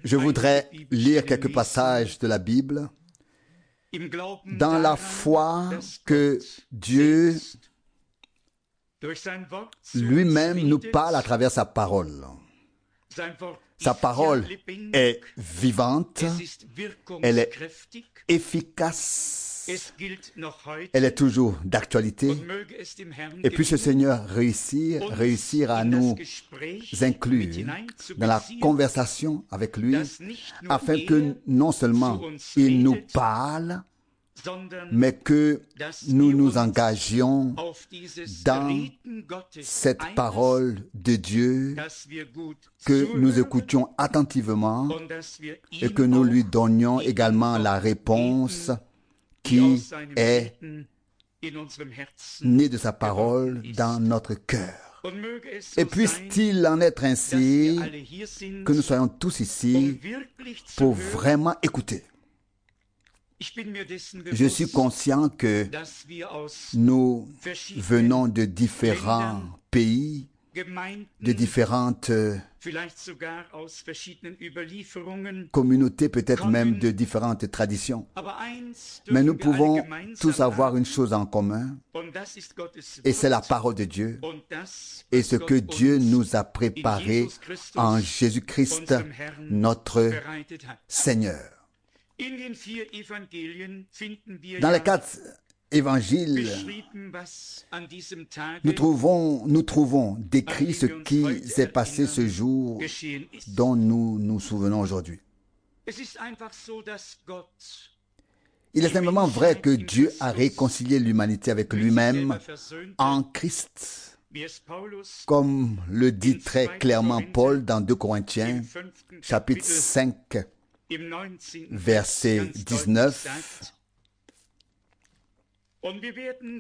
Je voudrais lire quelques passages de la Bible dans la foi que Dieu lui-même nous parle à travers sa parole. Sa parole est vivante, elle est efficace, elle est toujours d'actualité. Et puisse le Seigneur réussir à nous inclure dans la conversation avec lui, afin que non seulement il nous parle, mais que nous nous engagions dans cette parole de Dieu, que nous écoutions attentivement et que nous lui donnions également la réponse qui est née de sa parole dans notre cœur. Et puisse-t-il en être ainsi que nous soyons tous ici pour vraiment écouter. Je suis conscient que nous venons de différents pays, de différentes communautés, peut-être même de différentes traditions. Mais nous pouvons tous avoir une chose en commun, et c'est la parole de Dieu, et ce que Dieu nous a préparé en Jésus-Christ, notre Seigneur. Dans les 4 évangiles, nous trouvons décrit ce qui s'est passé ce jour dont nous nous souvenons aujourd'hui. Il est simplement vrai que Dieu a réconcilié l'humanité avec lui-même en Christ, comme le dit très clairement Paul dans 2 Corinthiens, chapitre 5, verset 19.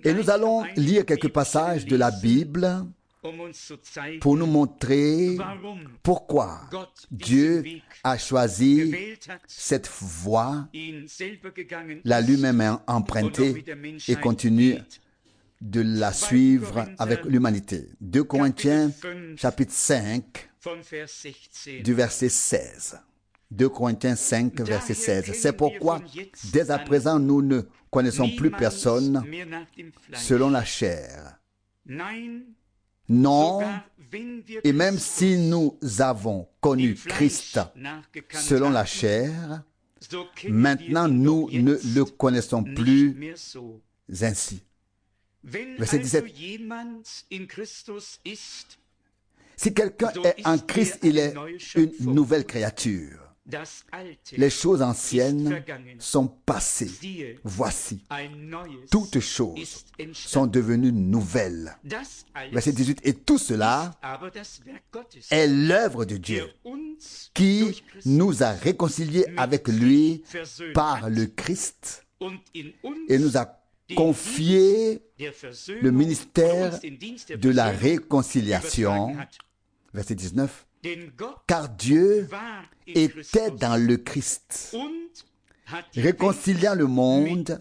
Et nous allons lire quelques passages de la Bible pour nous montrer pourquoi Dieu a choisi cette voie, l'a lui-même empruntée et continue de la suivre avec l'humanité. 2 Corinthiens, chapitre 5, du verset 16. 2 Corinthiens 5, verset 16. C'est pourquoi, dès à présent, nous ne connaissons plus personne selon la chair. Non, et même si nous avons connu Christ selon la chair, maintenant nous ne le connaissons plus ainsi. Verset 17. Si quelqu'un est en Christ, il est une nouvelle créature. Les choses anciennes sont passées. Voici, toutes choses sont devenues nouvelles. Verset 18. Et tout cela est l'œuvre de Dieu qui nous a réconciliés avec lui par le Christ et nous a confié le ministère de la réconciliation. Verset 19. Car Dieu était dans le Christ, réconciliant le monde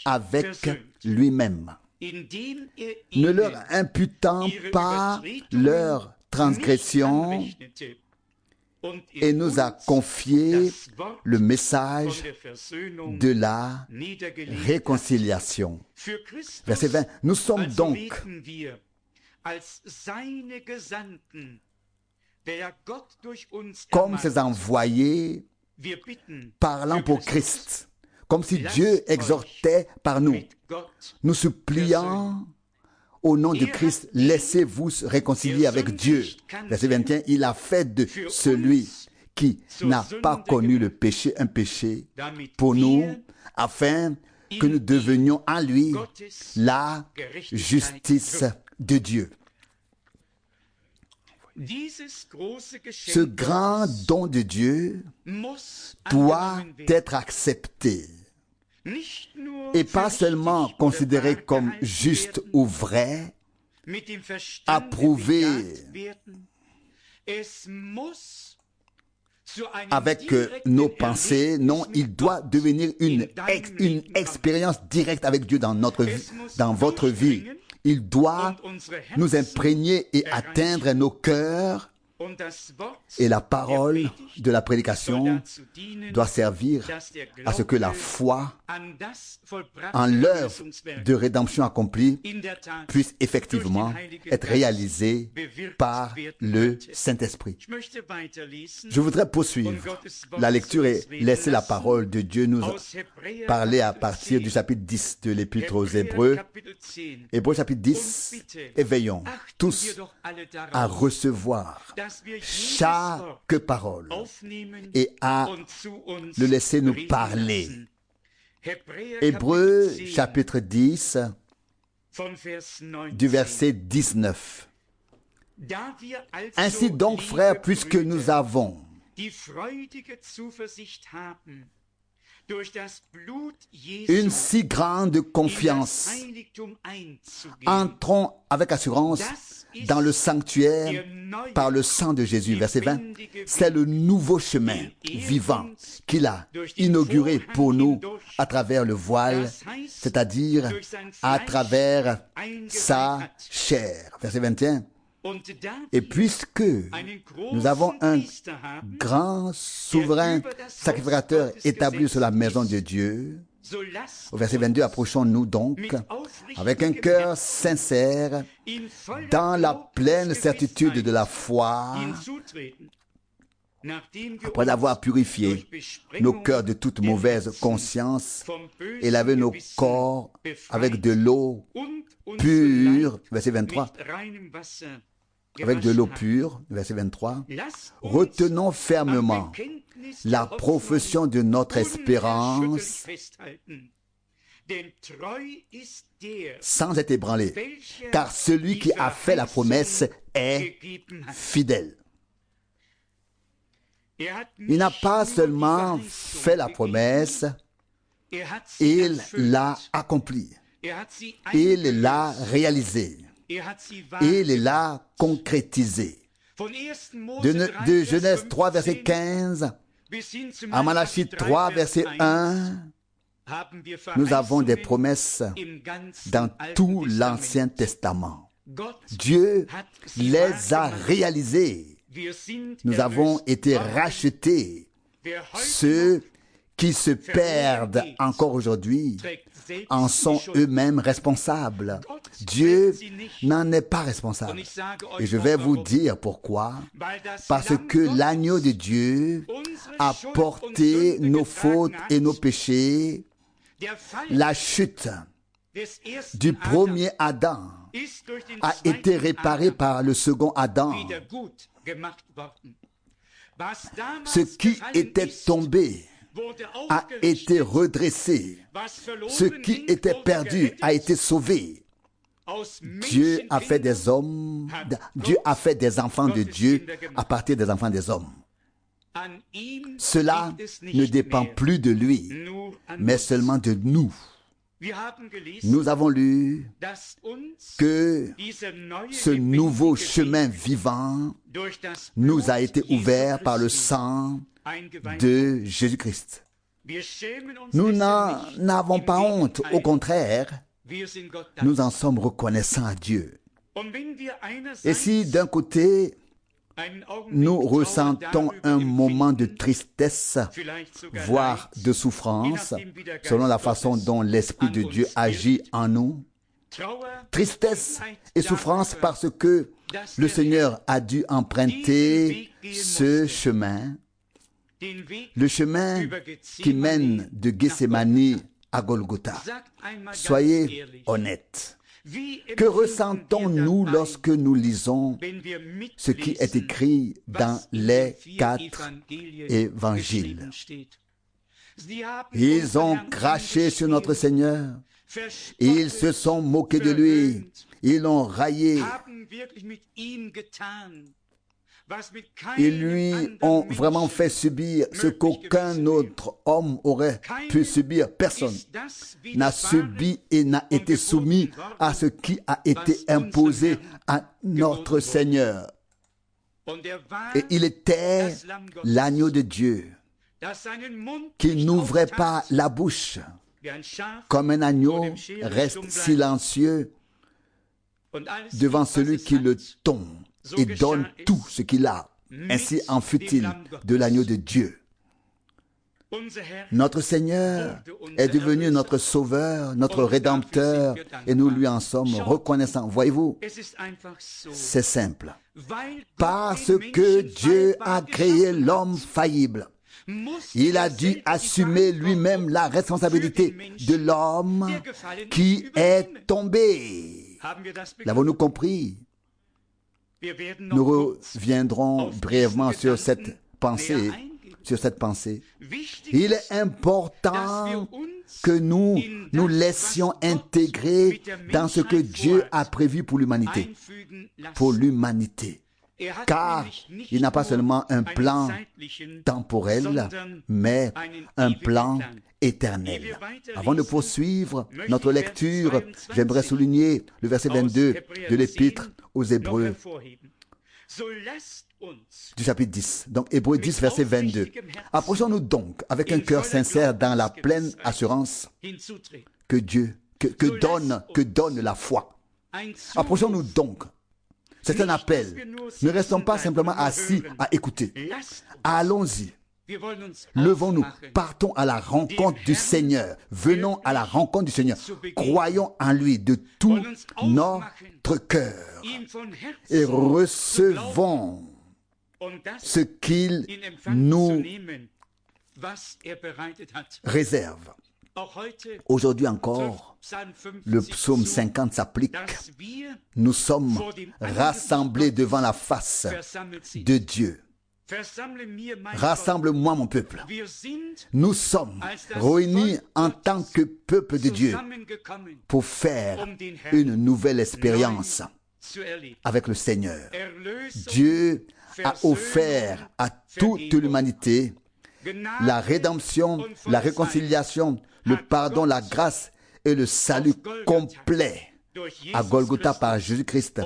avec lui-même, ne leur imputant pas leurs transgressions, et nous a confié le message de la réconciliation. Verset 20. Nous sommes donc comme ses envoyés parlant pour Christ, comme si Dieu exhortait par nous, nous suppliant au nom de Christ, laissez-vous réconcilier avec Dieu. Verset 21, il a fait de celui qui n'a pas connu le péché un péché pour nous, afin que nous devenions en lui la justice de Dieu. Ce grand don de Dieu doit être accepté et pas seulement considéré comme juste ou vrai, approuvé avec nos pensées. Non, il doit devenir une expérience directe avec Dieu dans votre vie. Il doit nous imprégner et atteindre nos cœurs. Et la parole de la prédication doit servir à ce que la foi en l'œuvre de rédemption accomplie puisse effectivement être réalisée par le Saint-Esprit. Je voudrais poursuivre la lecture et laisser la parole de Dieu nous parler à partir du chapitre 10 de l'Épître aux Hébreux. Hébreux chapitre 10, et veillons tous à recevoir chaque parole et à le laisser nous parler. Hébreux chapitre 10 du verset 19. Ainsi donc, frères, puisque nous avons une si grande confiance, entrons avec assurance dans le sanctuaire par le sang de Jésus. Verset 20, c'est le nouveau chemin vivant qu'il a inauguré pour nous à travers le voile, c'est-à-dire à travers sa chair. Verset 21, et puisque nous avons un grand souverain sacrificateur établi sur la maison de Dieu, au verset 22, approchons-nous donc avec un cœur sincère dans la pleine certitude de la foi, après avoir purifié nos cœurs de toute mauvaise conscience et lavé nos corps avec de l'eau pure, verset 23, avec de l'eau pure, verset 23, retenons fermement la profession de notre espérance sans être ébranlé, car celui qui a fait la promesse est fidèle. Il n'a pas seulement fait la promesse, il l'a accomplie, il l'a réalisée, il l'a concrétisée. De Genèse 3, verset 15 à Malachie 3, verset 1, nous avons des promesses dans tout l'Ancien Testament. Dieu les a réalisées. Nous avons été rachetés. Ceux qui se perdent encore aujourd'hui en sont eux-mêmes responsables. Dieu n'en est pas responsable. Et je vais vous dire pourquoi. Parce que l'agneau de Dieu a porté nos fautes et nos péchés. La chute du premier Adam a été réparée par le second Adam. Ce qui était tombé a été redressé. Ce qui était perdu a été sauvé. Dieu a fait des hommes, Dieu a fait des enfants de Dieu à partir des enfants des hommes. Cela ne dépend plus de lui, mais seulement de nous. Nous avons lu que ce nouveau chemin vivant nous a été ouvert par le sang de Jésus-Christ. Nous n'en avons pas honte, au contraire, nous en sommes reconnaissants à Dieu. Et si d'un côté, nous ressentons un moment de tristesse, voire de souffrance, selon la façon dont l'Esprit de Dieu agit en nous, tristesse et souffrance parce que le Seigneur a dû emprunter ce chemin, le chemin qui mène de Gethsémani à Golgotha. Soyez honnêtes. Que ressentons-nous lorsque nous lisons ce qui est écrit dans les 4 évangiles? Ils ont craché sur notre Seigneur. Ils se sont moqués de lui. Ils l'ont raillé. Ils lui ont vraiment fait subir ce qu'aucun autre homme aurait pu subir. Personne n'a subi et n'a été soumis à ce qui a été imposé à notre Seigneur. Et il était l'agneau de Dieu qui n'ouvrait pas la bouche. Comme un agneau reste silencieux devant celui qui le tond et donne tout ce qu'il a Ainsi en fut-il de l'agneau de Dieu. Notre Seigneur est devenu notre Sauveur, notre Rédempteur, et nous lui en sommes reconnaissants. Voyez-vous, c'est simple. Parce que Dieu a créé l'homme faillible, il a dû assumer lui-même la responsabilité de l'homme qui est tombé. L'avons-nous compris? Nous reviendrons brièvement sur cette pensée. Il est important que nous nous laissions intégrer dans ce que Dieu a prévu pour l'humanité. Car il n'a pas seulement un plan temporel, mais un plan éternel. Avant de poursuivre notre lecture, j'aimerais souligner le verset 22 de l'Épître aux Hébreux du chapitre 10. Donc Hébreux 10, verset 22. Approchons-nous donc avec un cœur sincère dans la pleine assurance que donne la foi. Approchons-nous donc. C'est un appel. Ne restons pas simplement assis à écouter. Allons-y. Levons-nous, partons à la rencontre du Seigneur. Venons à la rencontre du Seigneur. Croyons en lui de tout notre cœur et recevons ce qu'il nous réserve. Aujourd'hui encore, le psaume 50 s'applique. Nous sommes rassemblés devant la face de Dieu. Rassemble-moi mon peuple. Nous sommes réunis en tant que peuple de Dieu pour faire une nouvelle expérience avec le Seigneur. Dieu a offert à toute l'humanité la rédemption, la réconciliation, le pardon, la grâce et le salut complet à Golgotha par Jésus-Christ,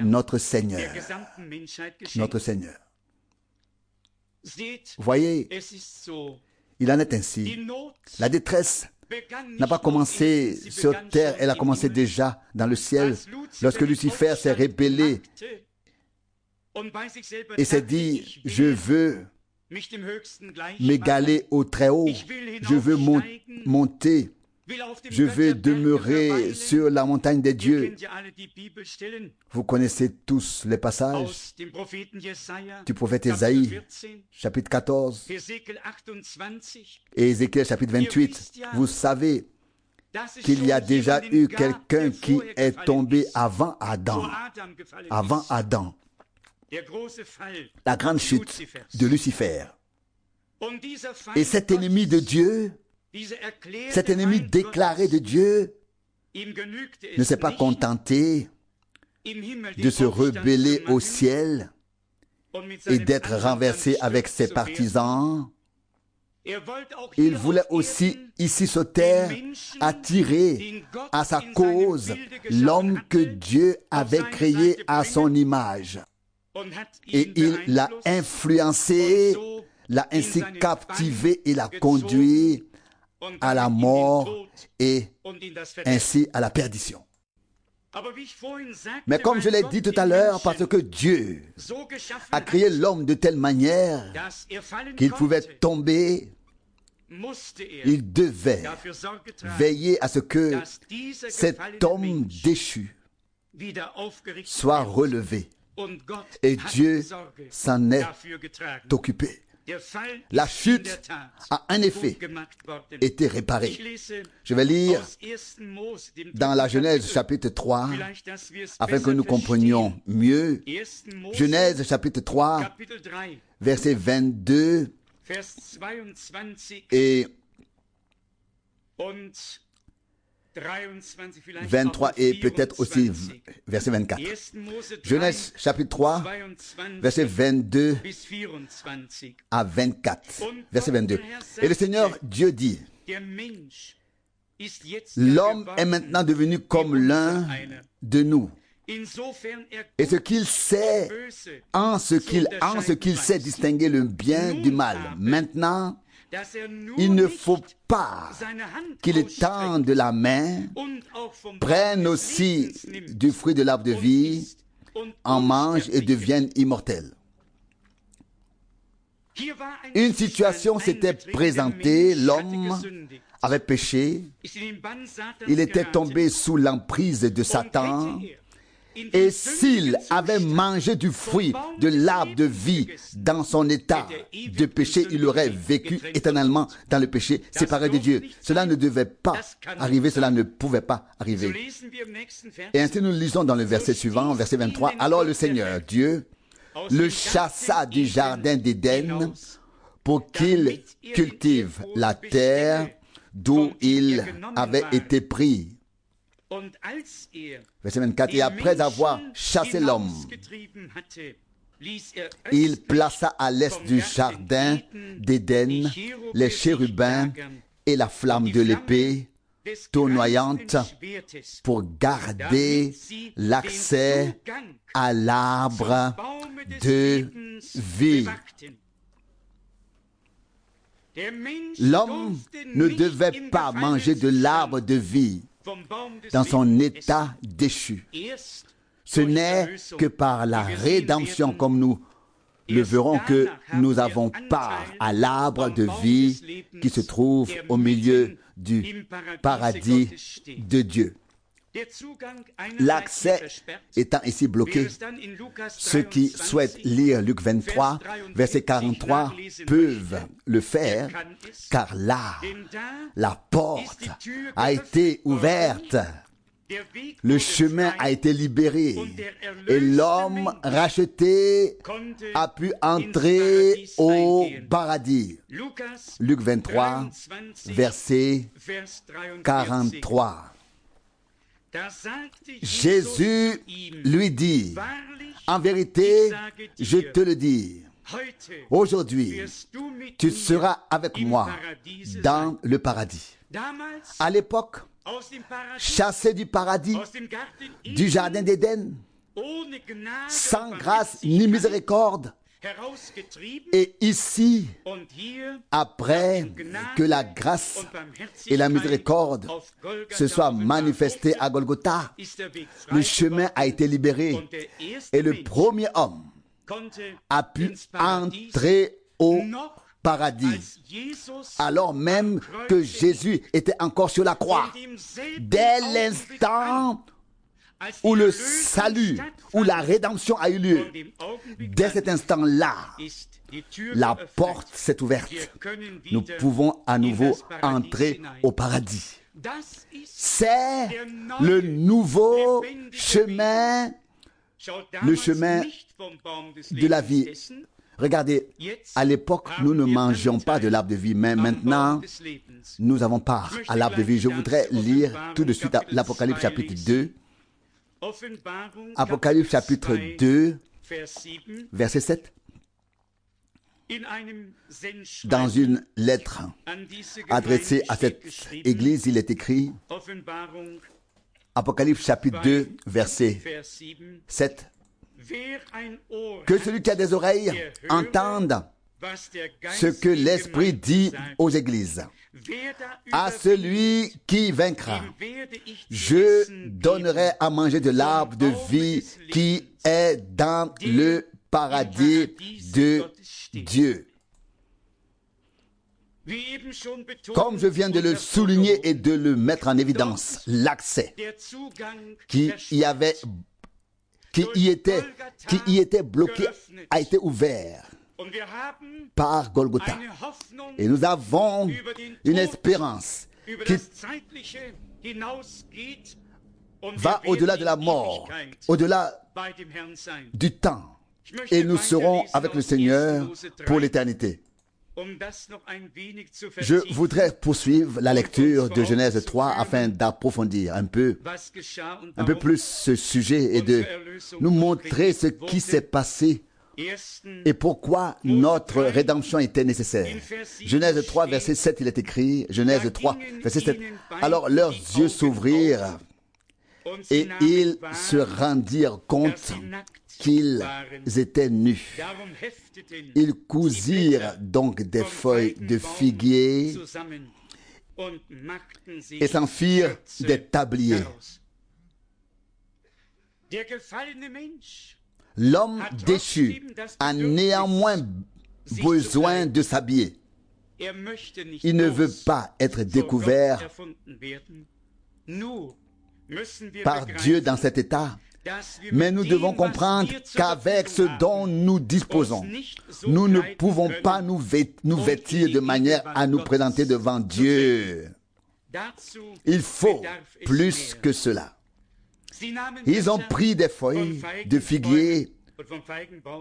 notre Seigneur. Notre Seigneur. Voyez, il en est ainsi. La détresse n'a pas commencé sur terre, elle a commencé déjà dans le ciel. Lorsque Lucifer s'est rébellé et s'est dit, je veux m'égaler au Très-Haut, je veux monter, je veux demeurer sur la montagne des dieux. Vous connaissez tous les passages du prophète Ésaïe, chapitre 14, et Ézéchiel, chapitre 28. Vous savez qu'il y a déjà eu quelqu'un qui est tombé avant Adam. Avant Adam. La grande chute de Lucifer. Et cet ennemi de Dieu, cet ennemi déclaré de Dieu, ne s'est pas contenté de se rebeller au ciel et d'être renversé avec ses partisans. Il voulait aussi, ici sur terre, attirer à sa cause l'homme que Dieu avait créé à son image. Et il l'a influencé, l'a ainsi captivé et l'a conduit à la mort et ainsi à la perdition. Mais comme je l'ai dit tout à l'heure, parce que Dieu a créé l'homme de telle manière qu'il pouvait tomber, il devait veiller à ce que cet homme déchu soit relevé. Et Dieu s'en est occupé. La chute a en effet été réparée. Je vais lire dans la Genèse chapitre 3, afin que nous comprenions mieux. Genèse chapitre 3, verset 22 et 23 et peut-être aussi verset 24. Genèse chapitre 3, verset 22 à 24. Verset 22. Et le Seigneur Dieu dit, l'homme est maintenant devenu comme l'un de nous. Et ce qu'il sait, en ce qu'il sait distinguer le bien du mal. Maintenant, il ne faut pas qu'il étende la main, prenne aussi du fruit de l'arbre de vie, en mange et devienne immortel. Une situation s'était présentée, l'homme avait péché, il était tombé sous l'emprise de Satan, et s'il avait mangé du fruit de l'arbre de vie dans son état de péché, il aurait vécu éternellement dans le péché, séparé de Dieu. Cela ne devait pas arriver, cela ne pouvait pas arriver. Et ainsi nous lisons dans le verset suivant, verset 23, « Alors le Seigneur Dieu le chassa du jardin d'Éden pour qu'il cultive la terre d'où il avait été pris. » Verset 24, « Et après avoir chassé l'homme, il plaça à l'est du jardin d'Éden les chérubins et la flamme de l'épée tournoyante pour garder l'accès à l'arbre de vie. » L'homme ne devait pas manger de l'arbre de vie dans son état déchu. Ce n'est que par la rédemption, comme nous le verrons, que nous avons part à l'arbre de vie qui se trouve au milieu du paradis de Dieu. L'accès étant ici bloqué, ceux qui souhaitent lire Luc 23, verset 43, peuvent le faire, car là, la porte a été ouverte, le chemin a été libéré, et l'homme racheté a pu entrer au paradis. Luc 23, verset 43. Jésus lui dit, « En vérité, je te le dis, aujourd'hui, tu seras avec moi dans le paradis. » À l'époque, chassé du paradis, du jardin d'Éden, sans grâce ni miséricorde, et ici, après que la grâce et la miséricorde se soient manifestées à Golgotha, le chemin a été libéré et le premier homme a pu entrer au paradis, alors même que Jésus était encore sur la croix. Dès l'instant où le salut, où la rédemption a eu lieu, dès cet instant-là, la porte s'est ouverte. Nous pouvons à nouveau entrer au paradis. C'est le nouveau chemin, le chemin de la vie. Regardez, à l'époque, nous ne mangions pas de l'arbre de vie, mais maintenant, nous avons part à l'arbre de vie. Je voudrais lire tout de suite l'Apocalypse chapitre 2. Apocalypse chapitre 2, verset 7. Dans une lettre adressée à cette église, il est écrit, Apocalypse chapitre 2, verset 7, que celui qui a des oreilles entende ce que l'Esprit dit aux églises. À celui qui vaincra, je donnerai à manger de l'arbre de vie qui est dans le paradis de Dieu. Comme je viens de le souligner et de le mettre en évidence, l'accès qui y était bloqué a été ouvert par Golgotha. Et nous avons une espérance qui va au-delà de la mort, au-delà du temps. Et nous serons avec le Seigneur pour l'éternité. Je voudrais poursuivre la lecture de Genèse 3 afin d'approfondir un peu plus ce sujet et de nous montrer ce qui s'est passé et pourquoi notre rédemption était nécessaire. Genèse 3, verset 7, il est écrit, Genèse 3, verset 7, « Alors leurs yeux s'ouvrirent et ils se rendirent compte qu'ils étaient nus. Ils cousirent donc des feuilles de figuier et s'en firent des tabliers. » L'homme déchu a néanmoins besoin de s'habiller. Il ne veut pas être découvert par Dieu dans cet état. Mais nous devons comprendre qu'avec ce dont nous disposons, nous ne pouvons pas nous vêtir de manière à nous présenter devant Dieu. Il faut plus que cela. Ils ont pris des feuilles de figuier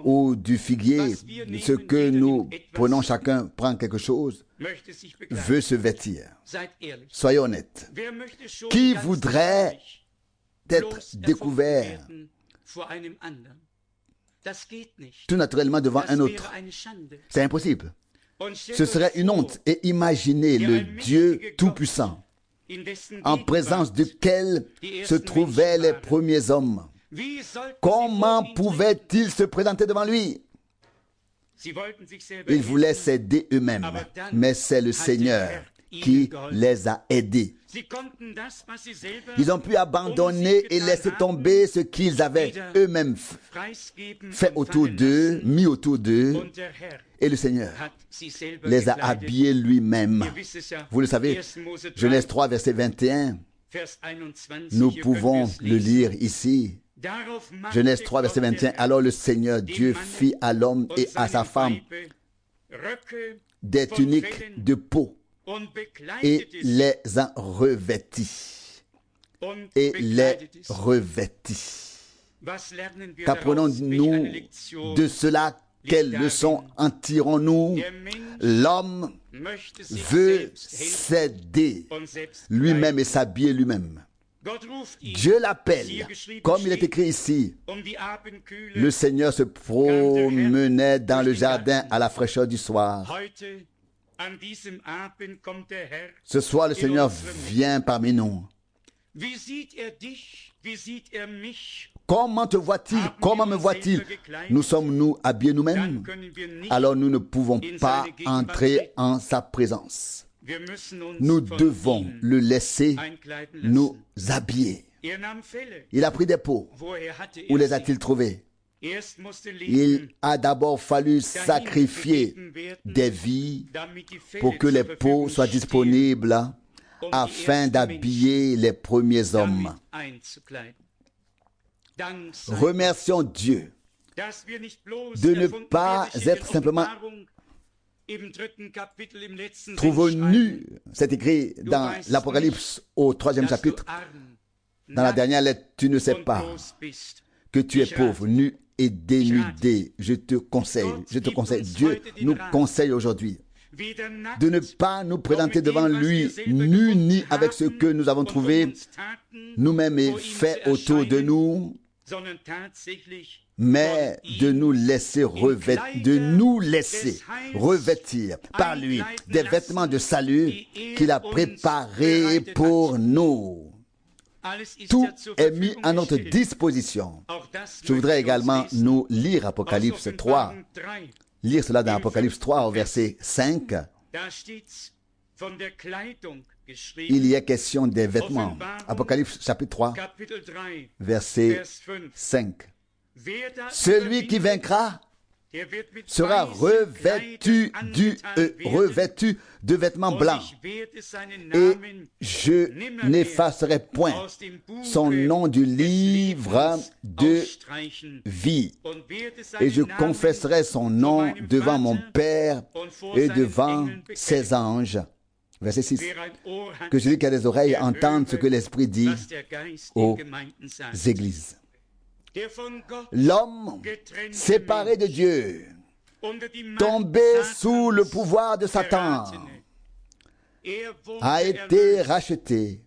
ou du figuier, ce que nous prenons, chacun prend quelque chose, veut se vêtir. Soyez honnêtes. Qui voudrait être découvert tout naturellement devant un autre? C'est impossible. Ce serait une honte. Et imaginez le Dieu Tout-Puissant, en présence duquel se trouvaient les premiers hommes. Comment pouvaient-ils se présenter devant lui? Ils voulaient s'aider eux-mêmes, mais c'est le Seigneur qui les a aidés. Ils ont pu abandonner et laisser tomber ce qu'ils avaient eux-mêmes fait autour d'eux, mis autour d'eux, et le Seigneur les a habillés lui-même. Vous le savez, Genèse 3, verset 21, nous pouvons le lire ici. Genèse 3, verset 21, alors le Seigneur Dieu fit à l'homme et à sa femme des tuniques de peau et les en revêtit. Et les revêtit. Qu'apprenons-nous de cela? Quelle leçon en tirons-nous? L'homme veut s'aider lui-même et s'habiller lui-même. Dieu l'appelle, comme il est écrit ici. Le Seigneur se promenait dans le jardin à la fraîcheur du soir. Ce soir, le Seigneur vient parmi nous. Comment te voit-il? Comment me voit-il? Nous sommes-nous habillés nous-mêmes? Alors nous ne pouvons pas entrer en sa présence. Nous devons le laisser nous habiller. Il a pris des peaux. Où les a-t-il trouvées? Il a d'abord fallu sacrifier des vies pour que les peaux soient disponibles afin d'habiller les premiers hommes. Remercions Dieu de ne pas être simplement trouvé nu, c'est écrit dans l'Apocalypse au 3e chapitre. Dans la dernière lettre, tu ne sais pas que tu es pauvre, nu et dénudé. Je te conseille, Dieu nous conseille aujourd'hui de ne pas nous présenter devant lui nus ni avec ce que nous avons trouvé nous-mêmes et fait autour de nous, mais de nous laisser revêtir par lui des vêtements de salut qu'il a préparés pour nous. Tout est mis à notre disposition. Je voudrais également nous lire Apocalypse 3. Lire cela dans Apocalypse 3 au verset 5. Il y a question des vêtements. Apocalypse chapitre 3, verset 5. Celui qui vaincra sera revêtu de vêtements blancs. Et je n'effacerai point son nom du livre de vie. Et je confesserai son nom devant mon Père et devant ses anges. Verset 6. Que celui qui a des oreilles entende ce que l'Esprit dit aux églises. L'homme séparé de Dieu, tombé sous le pouvoir de Satan, a été racheté,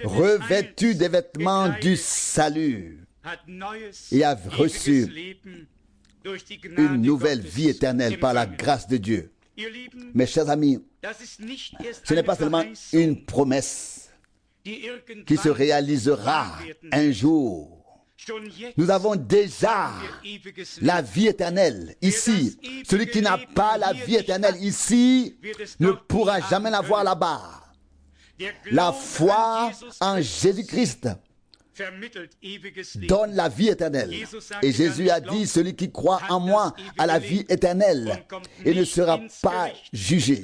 revêtu des vêtements du salut et a reçu une nouvelle vie éternelle par la grâce de Dieu. Mes chers amis, ce n'est pas seulement une promesse qui se réalisera un jour. Nous avons déjà la vie éternelle ici. Celui qui n'a pas la vie éternelle ici ne pourra jamais l'avoir là-bas. La foi en Jésus-Christ donne la vie éternelle. Et Jésus a dit, celui qui croit en moi a la vie éternelle et ne sera pas jugé,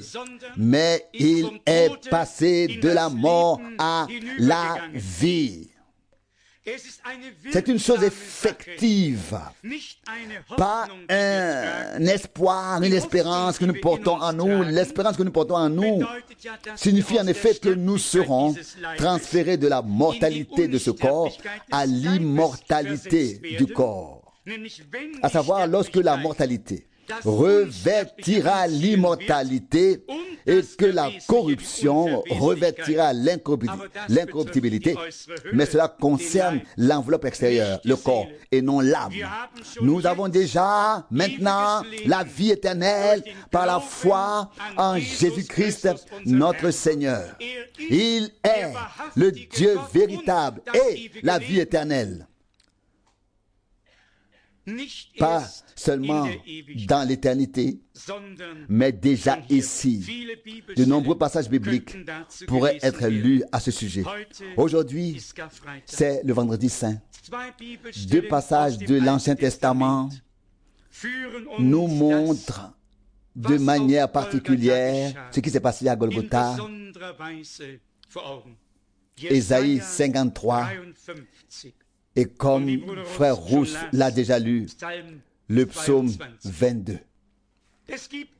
mais il est passé de la mort à la vie. C'est une chose effective, pas un espoir, une espérance que nous portons en nous. L'espérance que nous portons en nous signifie en effet que nous serons transférés de la mortalité de ce corps à l'immortalité du corps. À savoir, lorsque la mortalité revêtira l'immortalité et que la corruption revêtira l'incorruptibilité, mais cela concerne l'enveloppe extérieure, le corps, et non l'âme. Nous avons déjà maintenant la vie éternelle par la foi en Jésus-Christ, notre Seigneur. Il est le Dieu véritable et la vie éternelle. Pas seulement dans l'éternité, mais déjà ici. De nombreux passages bibliques pourraient être lus à ce sujet. Aujourd'hui, c'est le vendredi saint. Deux passages de l'Ancien Testament nous montrent de manière particulière ce qui s'est passé à Golgotha. Ésaïe 53. Et comme frère Rousse l'a déjà lu, le psaume 22.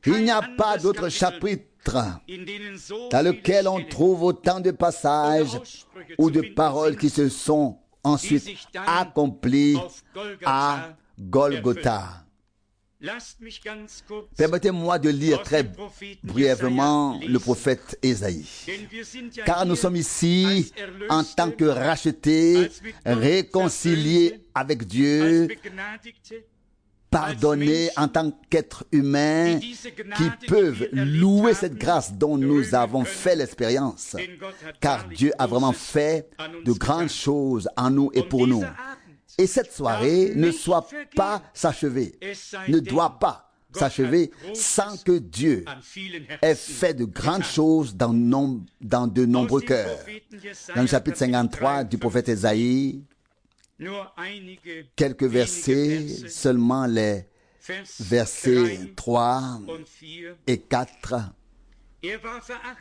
Il n'y a pas d'autre chapitre dans lequel on trouve autant de passages ou de paroles qui se sont ensuite accomplies à Golgotha. Permettez-moi de lire très brièvement le prophète Ésaïe. Car nous sommes ici en tant que rachetés, réconciliés avec Dieu, pardonnés en tant qu'êtres humains qui peuvent louer cette grâce dont nous avons fait l'expérience. Car Dieu a vraiment fait de grandes choses en nous et pour nous. Et cette soirée ne doit pas s'achever sans que Dieu ait fait de grandes choses dans de nombreux cœurs. Dans le chapitre 53 du prophète Ésaïe, quelques versets, seulement les versets 3 et 4.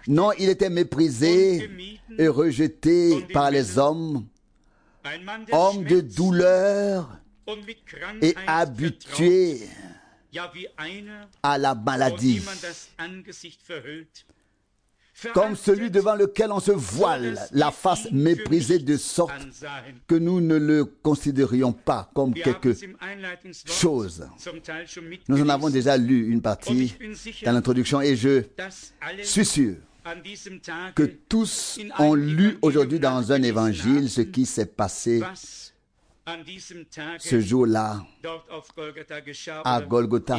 Non, il était méprisé et rejeté par les hommes, homme de douleur et habitué à la maladie, comme celui devant lequel on se voile la face méprisée de sorte que nous ne le considérions pas comme quelque chose. Nous en avons déjà lu une partie dans l'introduction et je suis sûr que tous ont lu aujourd'hui dans un évangile ce qui s'est passé ce jour-là à Golgotha,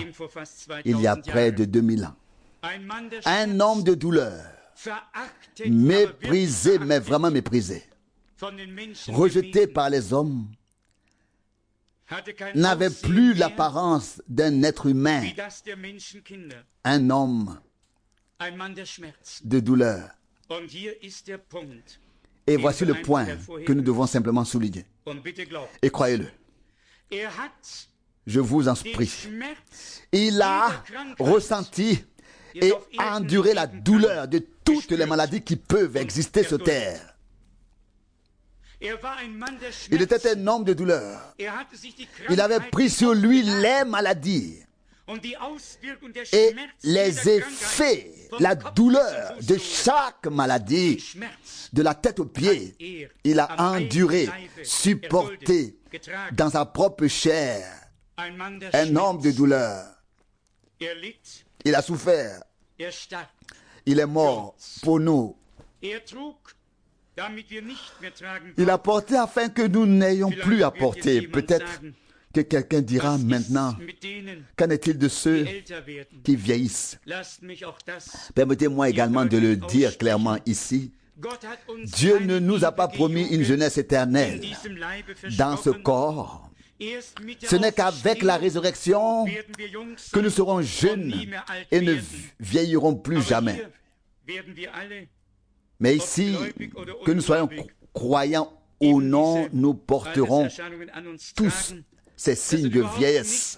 il y a près de 2000 ans. Un homme de douleur, méprisé, mais vraiment méprisé, rejeté par les hommes, n'avait plus l'apparence d'un être humain, un homme de douleur. Et voici le point que nous devons simplement souligner. Et croyez-le, je vous en prie, il a ressenti et enduré la douleur de toutes les maladies qui peuvent exister sur terre. Il était un homme de douleur. Il avait pris sur lui les maladies. Et les effets, la douleur de chaque maladie, de la tête aux pieds, il a enduré, supporté dans sa propre chair. Un homme de douleur. Il a souffert. Il est mort pour nous. Il a porté afin que nous n'ayons plus à porter. Peut-être que quelqu'un dira maintenant, qu'en est-il de ceux qui vieillissent? Permettez-moi également de le dire clairement ici. Dieu ne nous a pas promis une jeunesse éternelle dans ce corps. Ce n'est qu'avec la résurrection que nous serons jeunes et ne vieillirons plus jamais. Mais ici, que nous soyons croyants ou non nous porterons tous ces signes de vieillesse.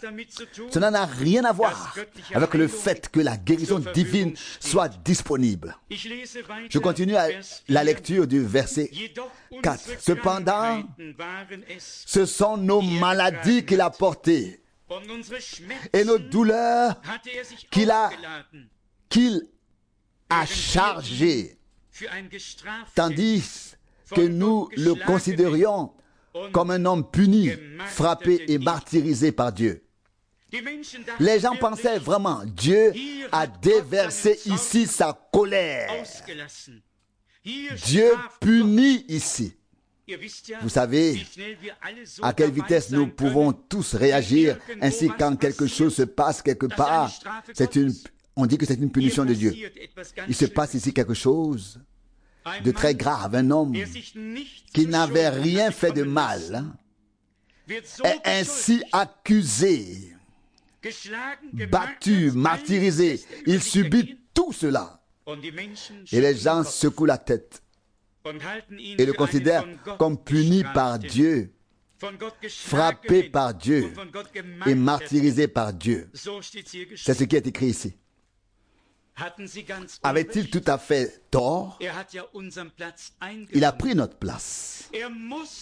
Cela n'a rien à voir avec le fait que la guérison divine soit disponible. Je continue la lecture du verset 4. Cependant, ce sont nos maladies qu'il a portées et nos douleurs qu'il a chargées, tandis que nous le considérions comme un homme puni, frappé et martyrisé par Dieu. Les gens pensaient vraiment, Dieu a déversé ici sa colère. Dieu punit ici. Vous savez à quelle vitesse nous pouvons tous réagir ainsi quand quelque chose se passe quelque part. On dit que c'est une punition de Dieu. Il se passe ici quelque chose de très grave. Un homme qui n'avait rien fait de mal est ainsi accusé, battu, martyrisé. Il subit tout cela. Et les gens secouent la tête et le considèrent comme puni par Dieu, frappé par Dieu et martyrisé par Dieu. C'est ce qui est écrit ici. Avait-il tout à fait tort? Il a pris notre place.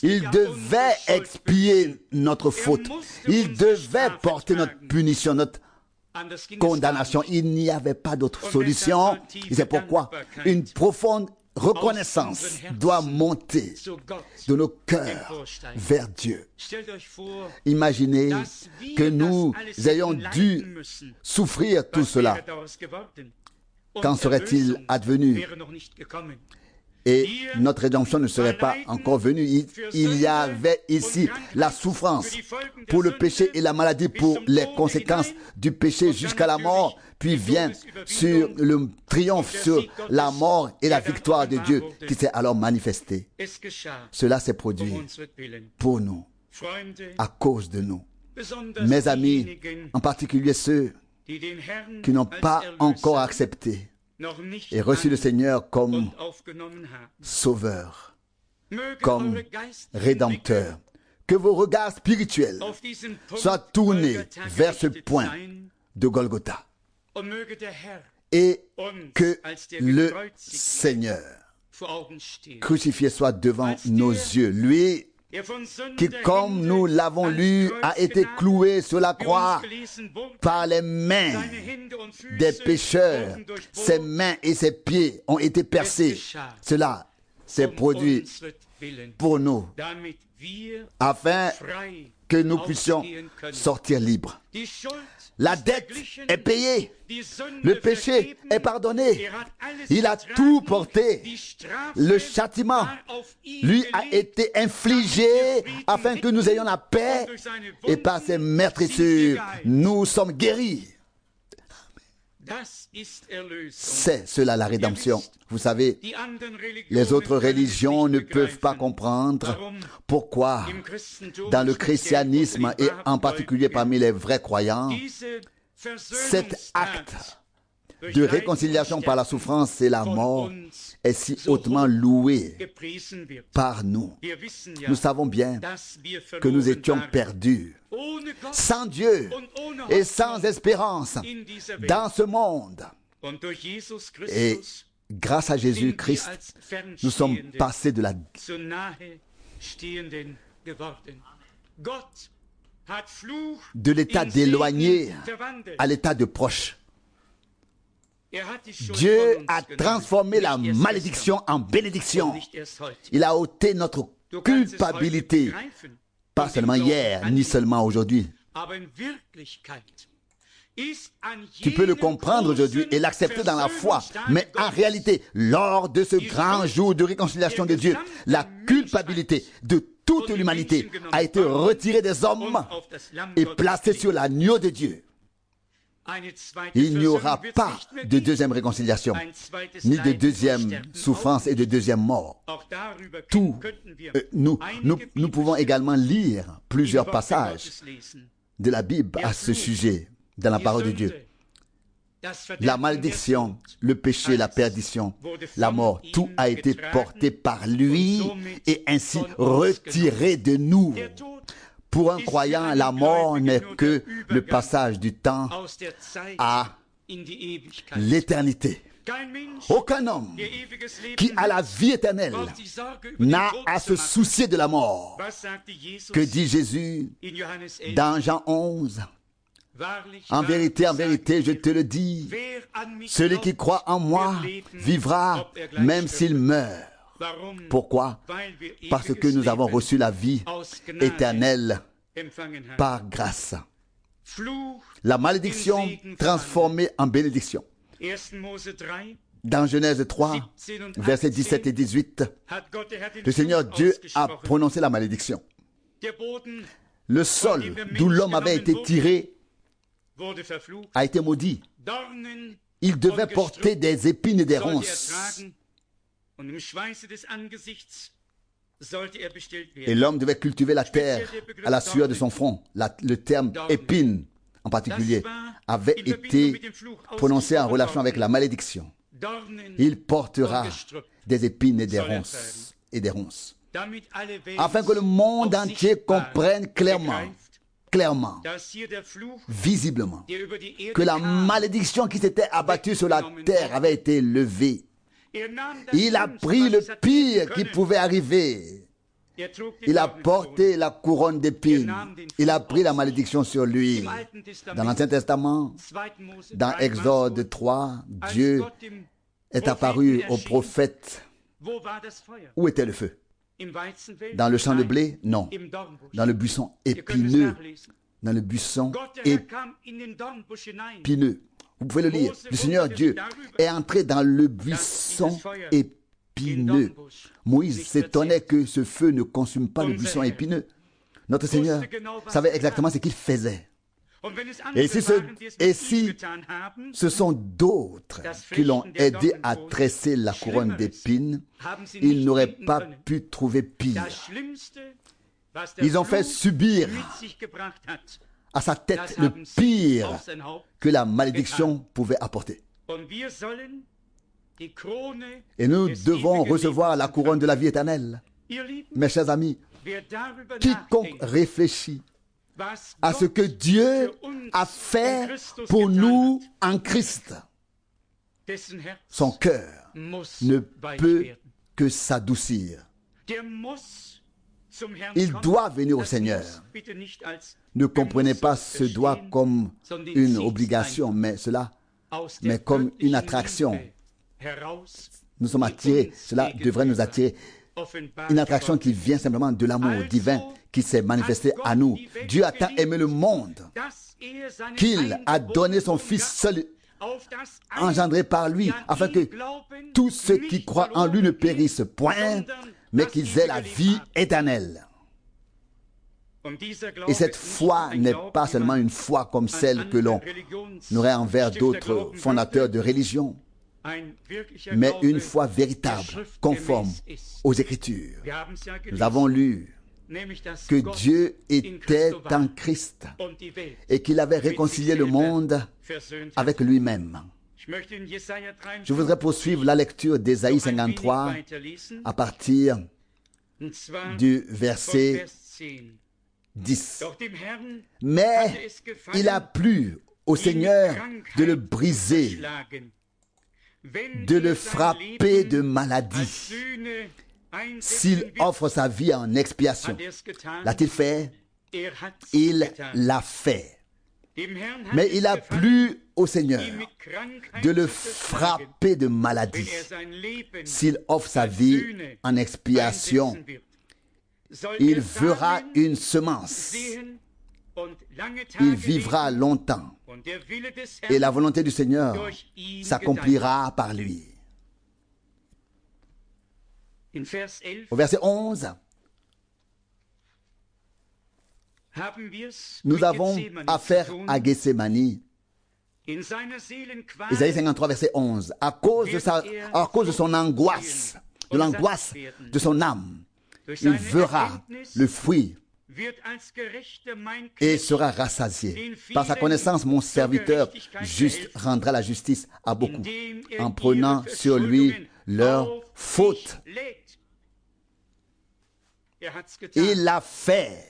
Il devait expier notre faute. Il devait porter notre punition, notre condamnation. Il n'y avait pas d'autre solution. Et c'est pourquoi une profonde reconnaissance doit monter de nos cœurs vers Dieu. Imaginez que nous ayons dû souffrir tout cela. Qu'en serait-il advenu? Et notre rédemption ne serait pas encore venue. Il y avait ici la souffrance pour le péché et la maladie, pour les conséquences du péché jusqu'à la mort. Puis vient sur le triomphe sur la mort et la victoire de Dieu qui s'est alors manifestée. Cela s'est produit pour nous, à cause de nous. Mes amis, en particulier ceux qui n'ont pas encore accepté et reçu le Seigneur comme sauveur, comme rédempteur. Que vos regards spirituels soient tournés vers ce point de Golgotha et que le Seigneur crucifié soit devant nos yeux. Lui qui, comme nous l'avons lu, a été cloué sur la croix par les mains des pécheurs. Ses mains et ses pieds ont été percés. Cela s'est produit pour nous, afin que nous puissions sortir libres. La dette est payée. Le péché est pardonné. Il a tout porté. Le châtiment lui a été infligé afin que nous ayons la paix. Et par ses meurtrissures, nous sommes guéris. C'est cela la rédemption. Vous savez, les autres religions ne peuvent pas comprendre pourquoi dans le christianisme et en particulier parmi les vrais croyants, cet acte de réconciliation par la souffrance et la mort est si hautement loué par nous. Nous savons bien que nous étions perdus, sans Dieu et sans espérance dans ce monde. Et grâce à Jésus-Christ, nous sommes passés de l'état d'éloigné à l'état de proche. Dieu a transformé la malédiction en bénédiction. Il a ôté notre culpabilité, pas seulement hier, ni seulement aujourd'hui. Tu peux le comprendre aujourd'hui et l'accepter dans la foi. Mais en réalité, lors de ce grand jour de réconciliation de Dieu, la culpabilité de toute l'humanité a été retirée des hommes et placée sur l'agneau de Dieu. Il n'y aura pas de deuxième réconciliation, ni de deuxième souffrance et de deuxième mort. Nous pouvons également lire plusieurs passages de la Bible à ce sujet, dans la parole de Dieu. la malédiction, le péché, la perdition, la mort, tout a été porté par lui et ainsi retiré de nous. Pour un croyant, la mort n'est que le passage du temps à l'éternité. Aucun homme qui a la vie éternelle n'a à se soucier de la mort. Que dit Jésus dans Jean 11? En vérité, je te le dis, celui qui croit en moi vivra même s'il meurt. Pourquoi? Parce que nous avons reçu la vie éternelle par grâce. La malédiction transformée en bénédiction. Dans Genèse 3, versets 17 et 18, le Seigneur Dieu a prononcé la malédiction. Le sol d'où l'homme avait été tiré a été maudit. Il devait porter des épines et des ronces. Et l'homme devait cultiver la terre à la sueur de son front. Le terme épine, en particulier, avait été prononcé en relation avec la malédiction. Il portera des épines et des ronces. Afin que le monde entier comprenne clairement, visiblement, que la malédiction qui s'était abattue sur la terre avait été levée. Il a pris le pire qui pouvait arriver. Il a porté la couronne d'épines. Il a pris la malédiction sur lui. Dans l'Ancien Testament, dans Exode 3, Dieu est apparu au prophète. Où était le feu? Dans le champ de blé? Non. Dans le buisson épineux. Dans le buisson épineux. Vous pouvez le lire. Le Seigneur Dieu est entré dans le buisson épineux. Moïse s'étonnait que ce feu ne consume pas le buisson épineux. Notre Seigneur savait exactement ce qu'il faisait. Et si ce sont d'autres qui l'ont aidé à tresser la couronne d'épines, ils n'auraient pas pu trouver pire. Ils ont fait subir à sa tête le pire que la malédiction pouvait apporter. Et nous devons recevoir la couronne de la vie éternelle. Mes chers amis, quiconque réfléchit à ce que Dieu a fait pour nous en Christ, son cœur ne peut que s'adoucir. Il doit venir au Seigneur. Ne comprenez pas ce doigt comme une obligation, mais comme une attraction. Nous sommes attirés, cela devrait nous attirer. Une attraction qui vient simplement de l'amour divin qui s'est manifesté à nous. Dieu a tant aimé le monde qu'il a donné son Fils seul, engendré par lui, afin que tous ceux qui croient en lui ne périssent point, mais qu'ils aient la vie éternelle. Et cette foi n'est pas seulement une foi comme celle que l'on aurait envers d'autres fondateurs de religion, mais une foi véritable, conforme aux Écritures. Nous avons lu que Dieu était en Christ et qu'il avait réconcilié le monde avec lui-même. Je voudrais poursuivre la lecture d'Ésaïe 53 à partir du verset 10. Mais il a plu au Seigneur de le briser, de le frapper de maladie. S'il offre sa vie en expiation, l'a-t-il fait? Il l'a fait. Mais il a plu au Seigneur de le frapper de maladie. S'il offre sa vie en expiation, il verra une semence. Il vivra longtemps. Et la volonté du Seigneur s'accomplira par lui. Au verset 11, nous avons affaire à Gethsémani. Isaïe 53, verset 11. À cause de son angoisse, de l'angoisse de son âme, il verra le fruit et sera rassasié. Par sa connaissance, mon serviteur juste rendra la justice à beaucoup, en prenant sur lui leurs fautes. Il l'a fait.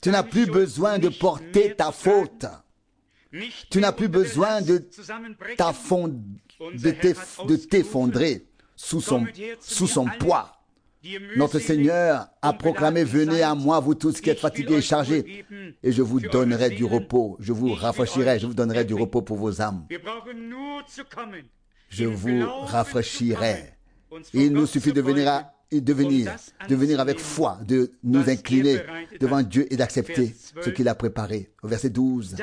Tu n'as plus besoin de porter ta faute. Tu n'as plus besoin de t'effondrer sous son poids. Notre Seigneur a proclamé: venez à moi, vous tous qui êtes fatigués et chargés, et je vous donnerai du repos. Je vous rafraîchirai, je vous donnerai du repos pour vos âmes. Je vous rafraîchirai. Il nous suffit de venir avec foi, de nous incliner devant Dieu et d'accepter ce qu'il a préparé. Au verset 12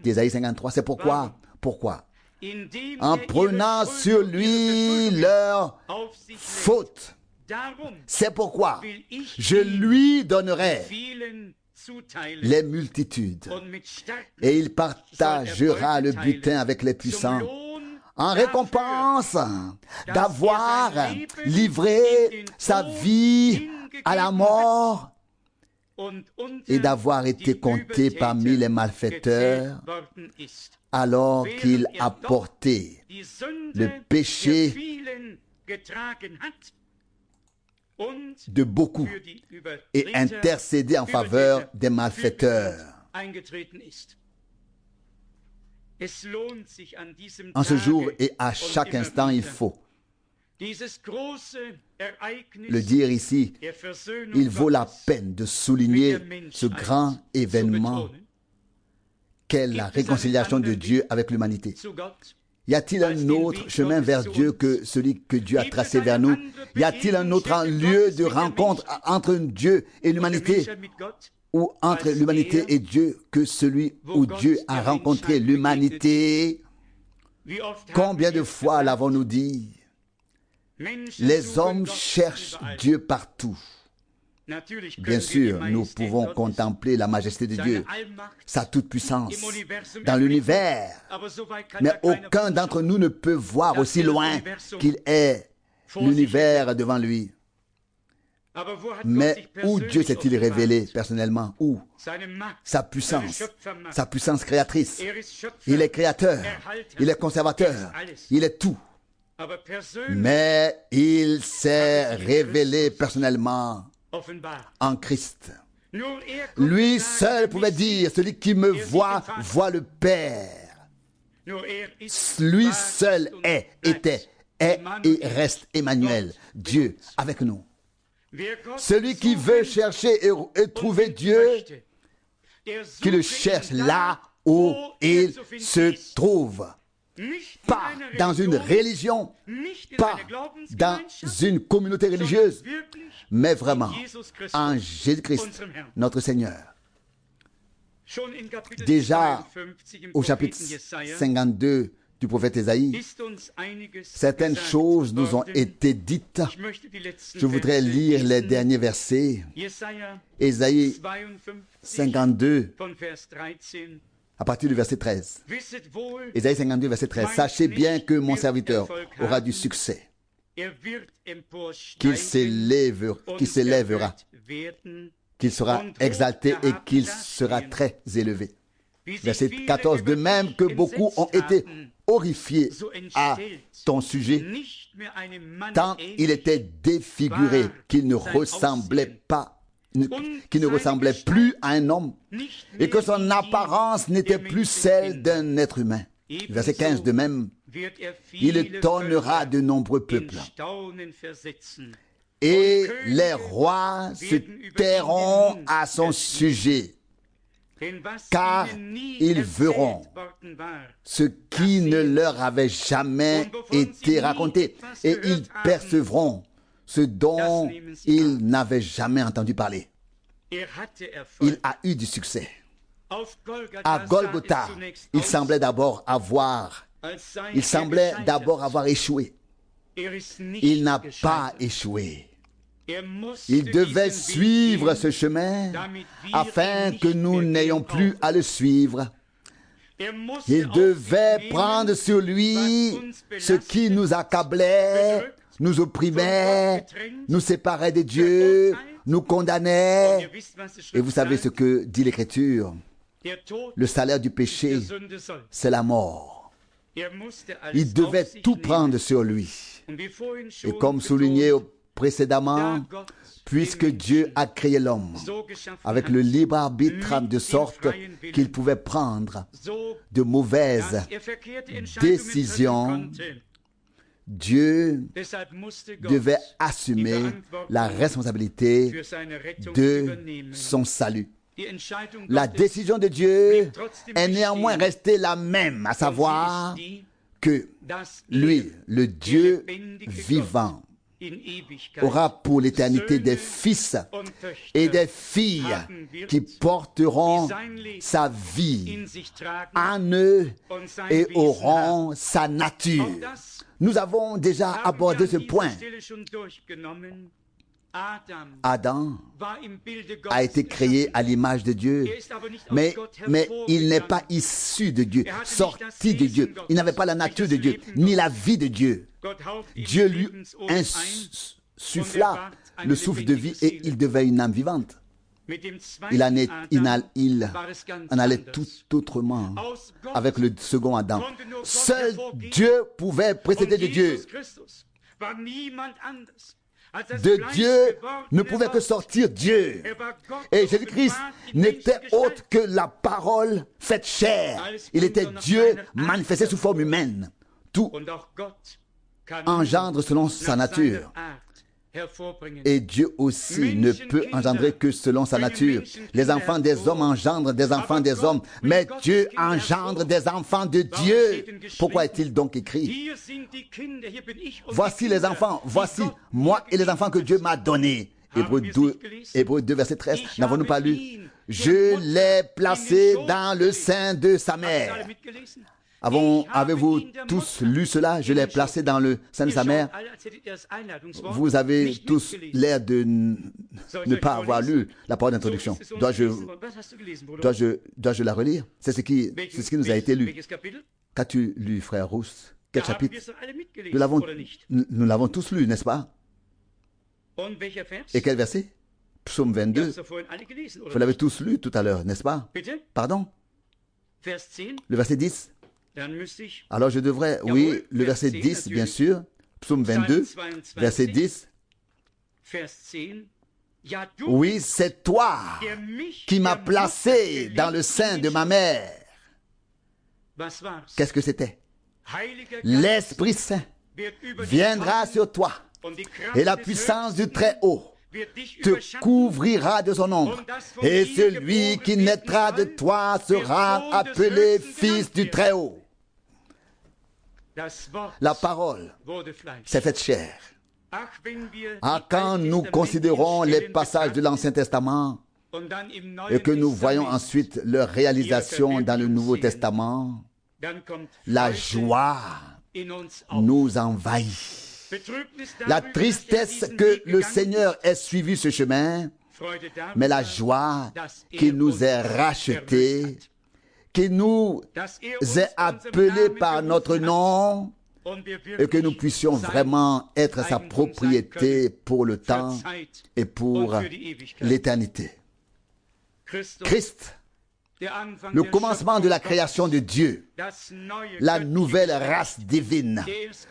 d'Ésaïe 53, c'est pourquoi, en prenant sur lui leurs fautes, c'est pourquoi je lui donnerai les multitudes et il partagera le butin avec les puissants en récompense d'avoir livré sa vie à la mort et d'avoir été compté parmi les malfaiteurs alors qu'il a porté le péché de beaucoup et intercédé en faveur des malfaiteurs. En ce jour et à chaque instant, il faut le dire ici, il vaut la peine de souligner ce grand événement qu'est la réconciliation de Dieu avec l'humanité. Y a-t-il un autre chemin vers Dieu que celui que Dieu a tracé vers nous? Y a-t-il un autre lieu de rencontre entre Dieu et l'humanité ou entre l'humanité et Dieu que celui où Dieu a rencontré l'humanité? Combien de fois l'avons-nous dit? Les hommes cherchent Dieu partout. Bien sûr, nous pouvons contempler la majesté de Dieu, sa toute-puissance dans l'univers, mais aucun d'entre nous ne peut voir aussi loin qu'il est l'univers devant lui. Mais où Dieu s'est-il révélé personnellement? Où? Sa puissance créatrice. Il est créateur, il est conservateur, il est tout. Mais il s'est révélé personnellement en Christ. Lui seul pouvait dire: celui qui me voit, voit le Père. Lui seul est et reste Emmanuel, Dieu avec nous. Celui qui veut chercher et trouver Dieu, qui le cherche là où il se trouve. Pas dans une religion, pas dans une communauté religieuse, mais vraiment en Jésus-Christ, notre Seigneur. Déjà au chapitre 52 du prophète Ésaïe, certaines choses nous ont été dites. Je voudrais lire les derniers versets. Ésaïe 52, à partir du verset 13. Ésaïe 52, verset 13. Sachez bien que mon serviteur aura du succès, qu'il s'élèvera, qu'il sera exalté et qu'il sera très élevé. Verset 14. De même que beaucoup ont été horrifiés à ton sujet, tant il était défiguré qu'il ne ressemblait plus à un homme et que son apparence n'était plus celle d'un être humain. Verset 15, de même, il étonnera de nombreux peuples et les rois se tairont à son sujet, car ils verront ce qui ne leur avait jamais été raconté et ils percevront ce dont ils n'avaient jamais entendu parler. Il a eu du succès. À Golgotha, il semblait d'abord avoir échoué. Il n'a pas échoué. Il devait suivre ce chemin afin que nous n'ayons plus à le suivre. Il devait prendre sur lui ce qui nous accablait, nous opprimait, nous séparait de Dieu, nous condamnait. Et vous savez ce que dit l'Écriture. Le salaire du péché, c'est la mort. Il devait tout prendre sur lui. Et comme souligné précédemment, puisque Dieu a créé l'homme avec le libre arbitre de sorte qu'il pouvait prendre de mauvaises décisions, Dieu devait assumer la responsabilité de son salut. La décision de Dieu est néanmoins restée la même, à savoir que lui, le Dieu vivant, aura pour l'éternité des fils et des filles qui porteront sa vie en eux et auront sa nature. Nous avons déjà abordé ce point. Adam a été créé à l'image de Dieu, mais il n'est pas issu de Dieu, sorti de Dieu. Il n'avait pas la nature de Dieu, ni la vie de Dieu. Dieu lui insuffla le souffle de vie et il devint une âme vivante. Il en allait tout autrement avec le second Adam. Seul Dieu pouvait précéder de Dieu. De Dieu ne pouvait que sortir Dieu. Et Jésus-Christ n'était autre que la parole faite chair. Il était Dieu manifesté sous forme humaine. Tout engendre selon sa nature. Et Dieu aussi ne peut engendrer que selon sa nature. Les enfants des hommes engendrent des enfants des hommes, mais Dieu engendre des enfants de Dieu. Pourquoi est-il donc écrit: voici les enfants, voici moi et les enfants que Dieu m'a donnés. Hébreux 2, verset 13. N'avons-nous pas lu? Je l'ai placé dans le sein de sa mère. Avez-vous tous lu cela? Je l'ai placé dans le sein de sa mère. Vous avez tous l'air de ne pas avoir lu la parole d'introduction. Dois-je la relire? C'est ce qui nous a été lu. Qu'as-tu lu, frère Rousse? Quel chapitre? Nous l'avons tous lu, n'est-ce pas? Et quel verset? Psaume 22. Vous l'avez tous lu tout à l'heure, n'est-ce pas? Pardon? Le verset 10. Alors je devrais, oui, le verset 10, bien sûr, Psaume 22, verset 10. Oui, c'est toi qui m'as placé dans le sein de ma mère. Qu'est-ce que c'était? L'Esprit Saint viendra sur toi et la puissance du Très-Haut te couvrira de son ombre. Et celui qui naîtra de toi sera appelé fils du Très-Haut. La parole s'est faite chair. Quand nous considérons les passages de l'Ancien Testament et que nous voyons ensuite leur réalisation dans le Nouveau Testament, la joie nous envahit. La tristesse que le Seigneur ait suivi ce chemin, mais la joie qu'il nous ait rachetés, qu'il nous ait appelés par notre nom et que nous puissions vraiment être sa propriété pour le temps et pour l'éternité. Christ, le commencement de la création de Dieu, la nouvelle race divine,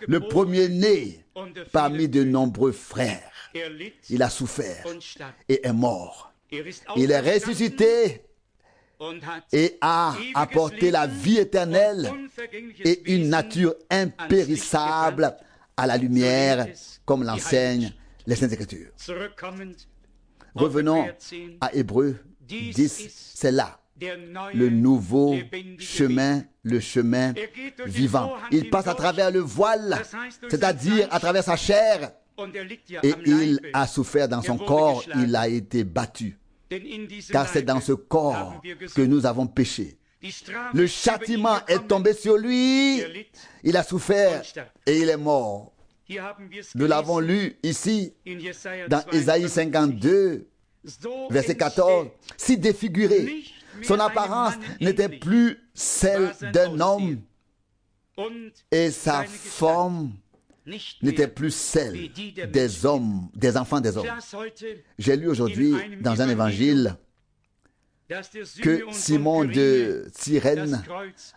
le premier-né parmi de nombreux frères. Il a souffert et est mort. Il est ressuscité et a apporté la vie éternelle et une nature impérissable à la lumière, comme l'enseignent les Saintes Écritures. Revenons à Hébreux 10, c'est là le nouveau chemin, le chemin vivant. Il passe à travers le voile, c'est-à-dire à travers sa chair, et il a souffert dans son corps, il a été battu. Car c'est dans ce corps que nous avons péché. Le châtiment est tombé sur lui, il a souffert et il est mort. Nous l'avons lu ici dans Ésaïe 52, verset 14. Si défiguré, son apparence n'était plus celle d'un homme et sa forme n'était plus celle des hommes, des enfants des hommes. J'ai lu aujourd'hui dans un évangile que Simon de Cyrène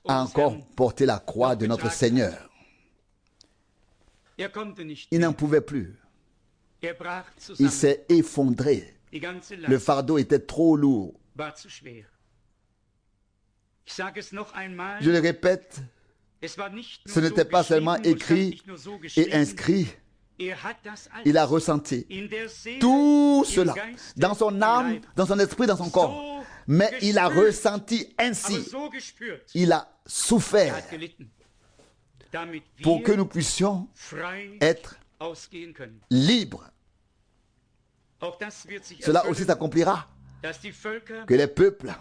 a encore porté la croix de notre Seigneur. Il n'en pouvait plus. Il s'est effondré. Le fardeau était trop lourd. Je le répète, ce n'était pas seulement écrit et inscrit. Il a ressenti tout cela dans son âme, dans son esprit, dans son corps. Mais il a ressenti ainsi. Il a souffert pour que nous puissions être libres. Cela aussi s'accomplira, que les peuples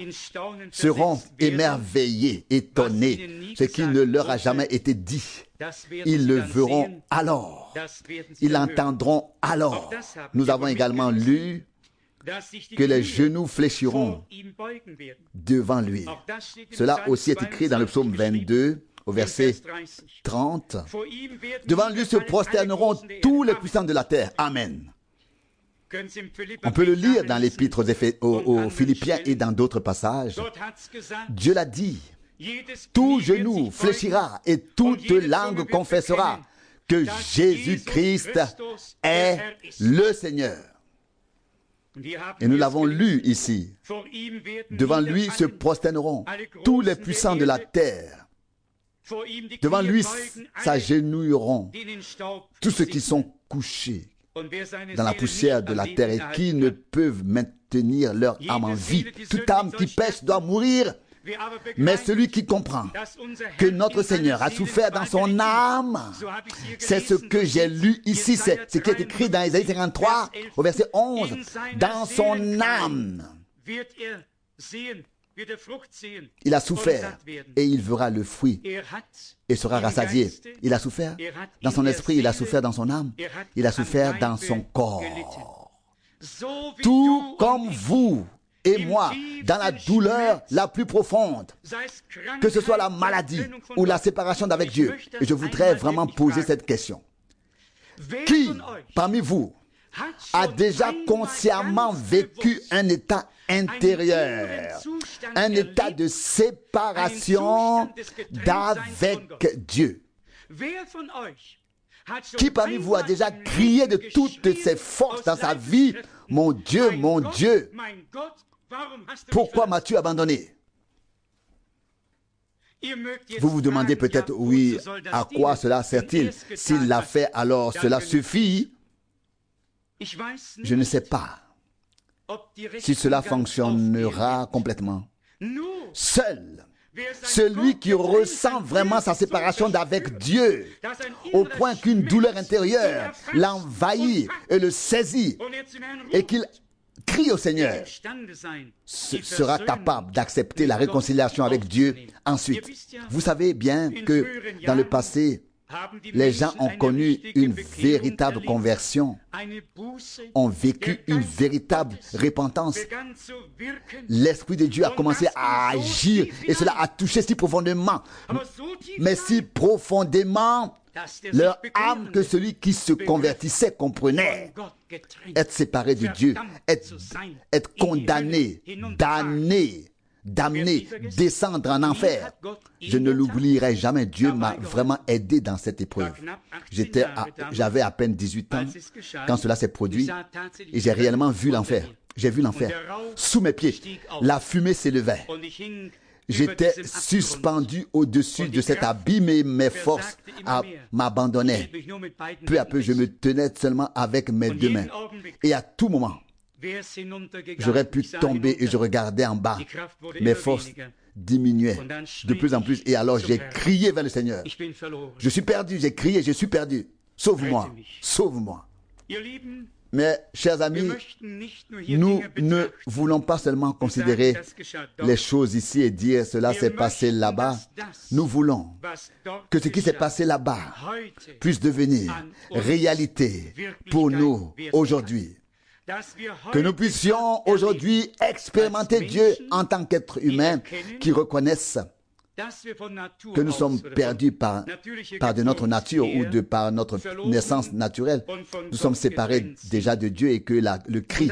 seront émerveillés, étonnés, ce qui ne leur a jamais été dit. Ils le verront alors. Ils l'entendront alors. Nous avons également lu que les genoux fléchiront devant lui. Cela aussi est écrit dans le psaume 22, au verset 30. Devant lui se prosterneront tous les puissants de la terre. Amen. On peut le lire dans l'épître aux Philippiens et dans d'autres passages. Dieu l'a dit. Tout genou fléchira et toute langue confessera que Jésus-Christ est le Seigneur. Et nous l'avons lu ici. Devant lui se prosterneront tous les puissants de la terre. Devant lui s'agenouilleront tous ceux qui sont couchés dans la poussière de la terre et qui ne peuvent maintenir leur âme en vie. Toute âme qui pêche doit mourir. Mais celui qui comprend que notre Seigneur a souffert dans son âme, c'est ce que j'ai lu ici, c'est ce qui est écrit dans Ésaïe 53 au verset 11. Dans son âme, il a souffert et il verra le fruit et sera rassasié. Il a souffert dans son esprit, il a souffert dans son âme, il a souffert dans son corps. Tout comme vous et moi, dans la douleur la plus profonde, que ce soit la maladie ou la séparation d'avec Dieu. Et je voudrais vraiment poser cette question. Qui, parmi vous, a déjà consciemment vécu un état intérieur, un état de séparation d'avec Dieu? Qui parmi vous a déjà crié de toutes ses forces dans sa vie, mon Dieu, pourquoi m'as-tu abandonné? Vous vous demandez peut-être, oui, à quoi cela sert-il? S'il l'a fait, alors cela suffit. Je ne sais pas si cela fonctionnera complètement. Seul celui qui ressent vraiment sa séparation d'avec Dieu, au point qu'une douleur intérieure l'envahit et le saisit, et qu'il crie au Seigneur, sera capable d'accepter la réconciliation avec Dieu ensuite. Vous savez bien que dans le passé, les gens ont connu une véritable conversion, ont vécu une véritable repentance. L'Esprit de Dieu a commencé à agir et cela a touché si profondément, mais si profondément leur âme que celui qui se convertissait comprenait. Être séparé de Dieu, être condamné, damné, descendre en enfer. Je ne l'oublierai jamais. Dieu m'a vraiment aidé dans cette épreuve. J'avais à peine 18 ans quand cela s'est produit et j'ai réellement vu l'enfer. J'ai vu l'enfer sous mes pieds. La fumée s'élevait. J'étais suspendu au-dessus de cet abîme et mes forces m'abandonnaient. Peu à peu, je me tenais seulement avec mes deux mains. Et à tout moment, j'aurais pu tomber et je regardais en bas. Mes forces diminuaient de plus en plus. Et alors j'ai crié vers le Seigneur. Je suis perdu, j'ai crié, je suis perdu. Sauve-moi, sauve-moi. Mais, chers amis, nous ne voulons pas seulement considérer les choses ici et dire cela s'est passé là-bas. Nous voulons que ce qui s'est passé là-bas puisse devenir réalité pour nous aujourd'hui. Que nous puissions aujourd'hui expérimenter Dieu en tant qu'être humain qui reconnaisse que nous sommes perdus par de notre nature ou par notre naissance naturelle. Nous sommes séparés déjà de Dieu et que le cri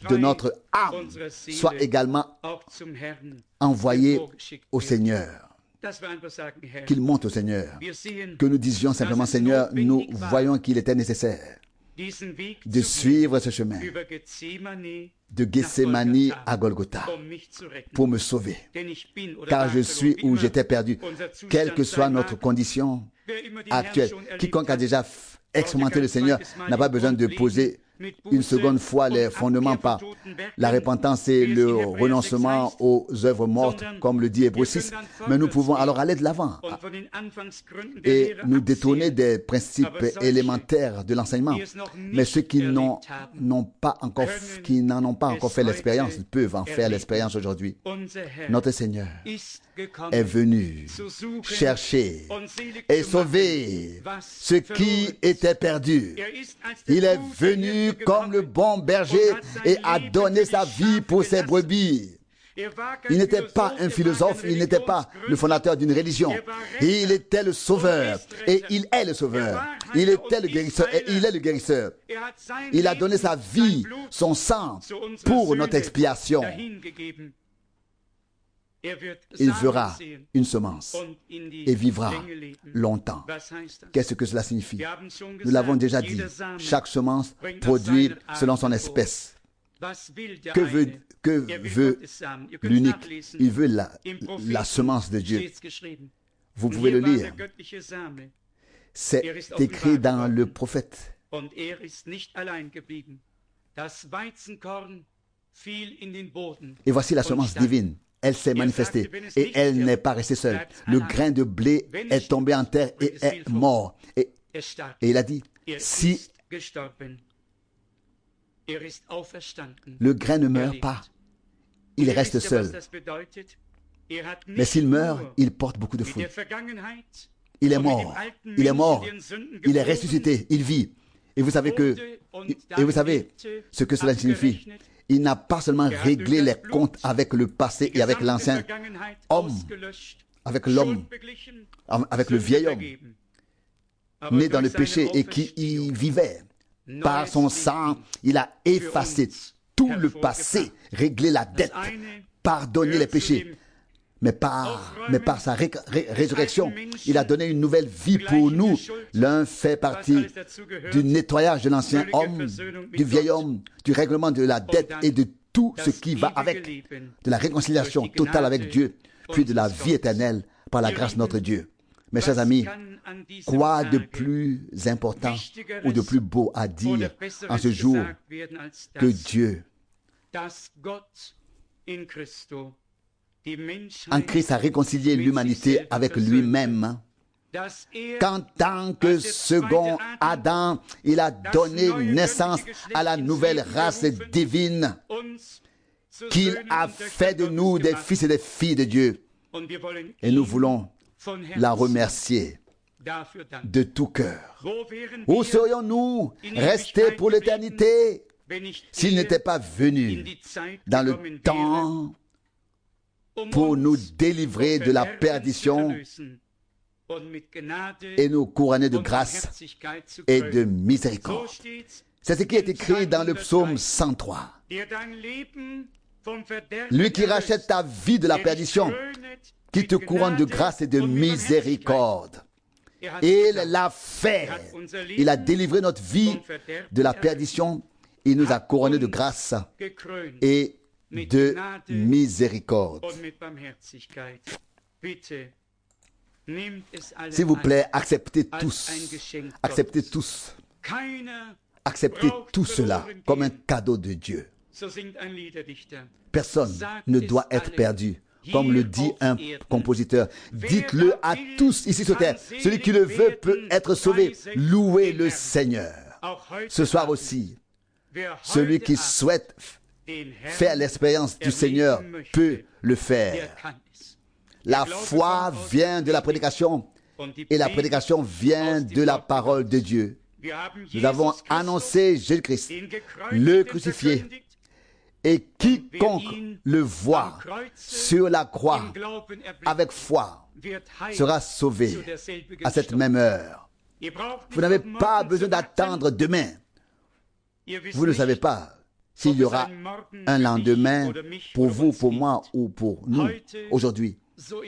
de notre âme soit également envoyé au Seigneur. Qu'il monte au Seigneur. Que nous disions simplement, Seigneur, nous voyons qu'il était nécessaire de suivre ce chemin de Gethsémani à Golgotha pour me sauver. Car je suis où j'étais perdu. Quelle que soit notre condition actuelle, quiconque a déjà expérimenté le Seigneur n'a pas besoin de poser une seconde fois les fondements par la repentance et le renoncement aux œuvres mortes, comme le dit Hébreux 6. Mais nous pouvons alors aller de l'avant et nous détourner des principes élémentaires de l'enseignement. Mais ceux qui n'en ont pas encore fait l'expérience peuvent en faire l'expérience aujourd'hui. Notre Seigneur est venu chercher et sauver ce qui était perdu. Il est venu comme le bon berger et a donné sa vie pour ses brebis. Il n'était pas un philosophe, il n'était pas le fondateur d'une religion. Il était le sauveur et il est le sauveur. Il était le guérisseur et il est le guérisseur. Il a donné sa vie, son sang pour notre expiation. Il verra une semence et vivra longtemps. Qu'est-ce que cela signifie? Nous l'avons déjà dit. Chaque semence produit selon son espèce. Que veut l'unique? Il veut la semence de Dieu. Vous pouvez le lire. C'est écrit dans le prophète. Et voici la semence divine. Elle s'est manifestée et elle n'est pas restée seule. Le grain de blé est tombé en terre et est mort. Et il a dit, si le grain ne meurt pas, il reste seul. Mais s'il meurt, il porte beaucoup de fruits. Il est mort. Il est mort. Il est ressuscité. Il vit. Et vous savez ce que cela signifie. Il n'a pas seulement réglé les comptes avec le passé et avec l'ancien homme, avec l'homme, avec le vieil homme, né dans le péché et qui y vivait. Par son sang, il a effacé tout le passé, réglé la dette, pardonné les péchés. Mais par sa résurrection, il a donné une nouvelle vie pour nous. L'un fait partie du nettoyage de l'ancien homme, du vieil homme, du règlement de la dette et de tout ce qui va avec, de la réconciliation totale avec Dieu, puis de la vie éternelle par la grâce de notre Dieu. Mes chers amis, quoi de plus important ou de plus beau à dire en ce jour que Dieu, en Christ, a réconcilié l'humanité avec lui-même, qu'en tant que second Adam, il a donné naissance à la nouvelle race divine, qu'il a fait de nous des fils et des filles de Dieu. Et nous voulons la remercier de tout cœur. Où serions-nous restés pour l'éternité s'il n'était pas venu dans le temps pour nous délivrer de la perdition et nous couronner de grâce et de miséricorde? C'est ce qui est écrit dans le psaume 103. Lui qui rachète ta vie de la perdition, qui te couronne de grâce et de miséricorde. Il l'a fait. Il a délivré notre vie de la perdition. Il nous a couronné de grâce et de miséricorde. S'il vous plaît, acceptez tous tout cela comme un cadeau de Dieu. Personne ne doit être perdu. Comme le dit un compositeur, dites-le à tous ici sur terre. Celui qui le veut peut être sauvé. Louez le Seigneur. Ce soir aussi, celui qui souhaite faire l'expérience du Seigneur peut le faire. La foi vient de la prédication et la prédication vient de la parole de Dieu. Nous avons annoncé Jésus-Christ, le crucifié. Et quiconque le voit sur la croix avec foi sera sauvé à cette même heure. Vous n'avez pas besoin d'attendre demain. Vous ne savez pas s'il y aura un lendemain pour vous, pour moi ou pour nous aujourd'hui.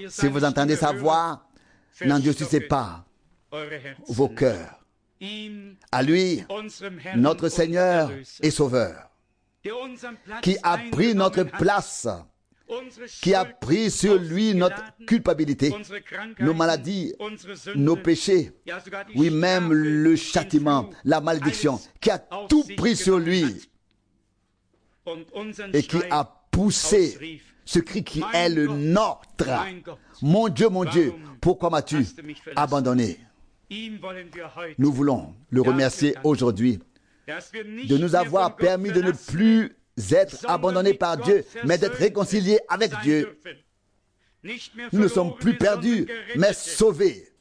Si vous entendez sa voix, n'endurcissez pas vos cœurs. À lui, notre Seigneur et Sauveur, qui a pris notre place, qui a pris sur lui notre culpabilité, nos maladies, nos péchés, oui, même le châtiment, la malédiction, qui a tout pris sur lui et qui a poussé ce cri qui est le nôtre. Mon Dieu, pourquoi m'as-tu abandonné? Nous voulons le remercier aujourd'hui de nous avoir permis de ne plus être abandonnés par Dieu, mais d'être réconciliés avec Dieu. Nous ne sommes plus perdus, mais sauvés.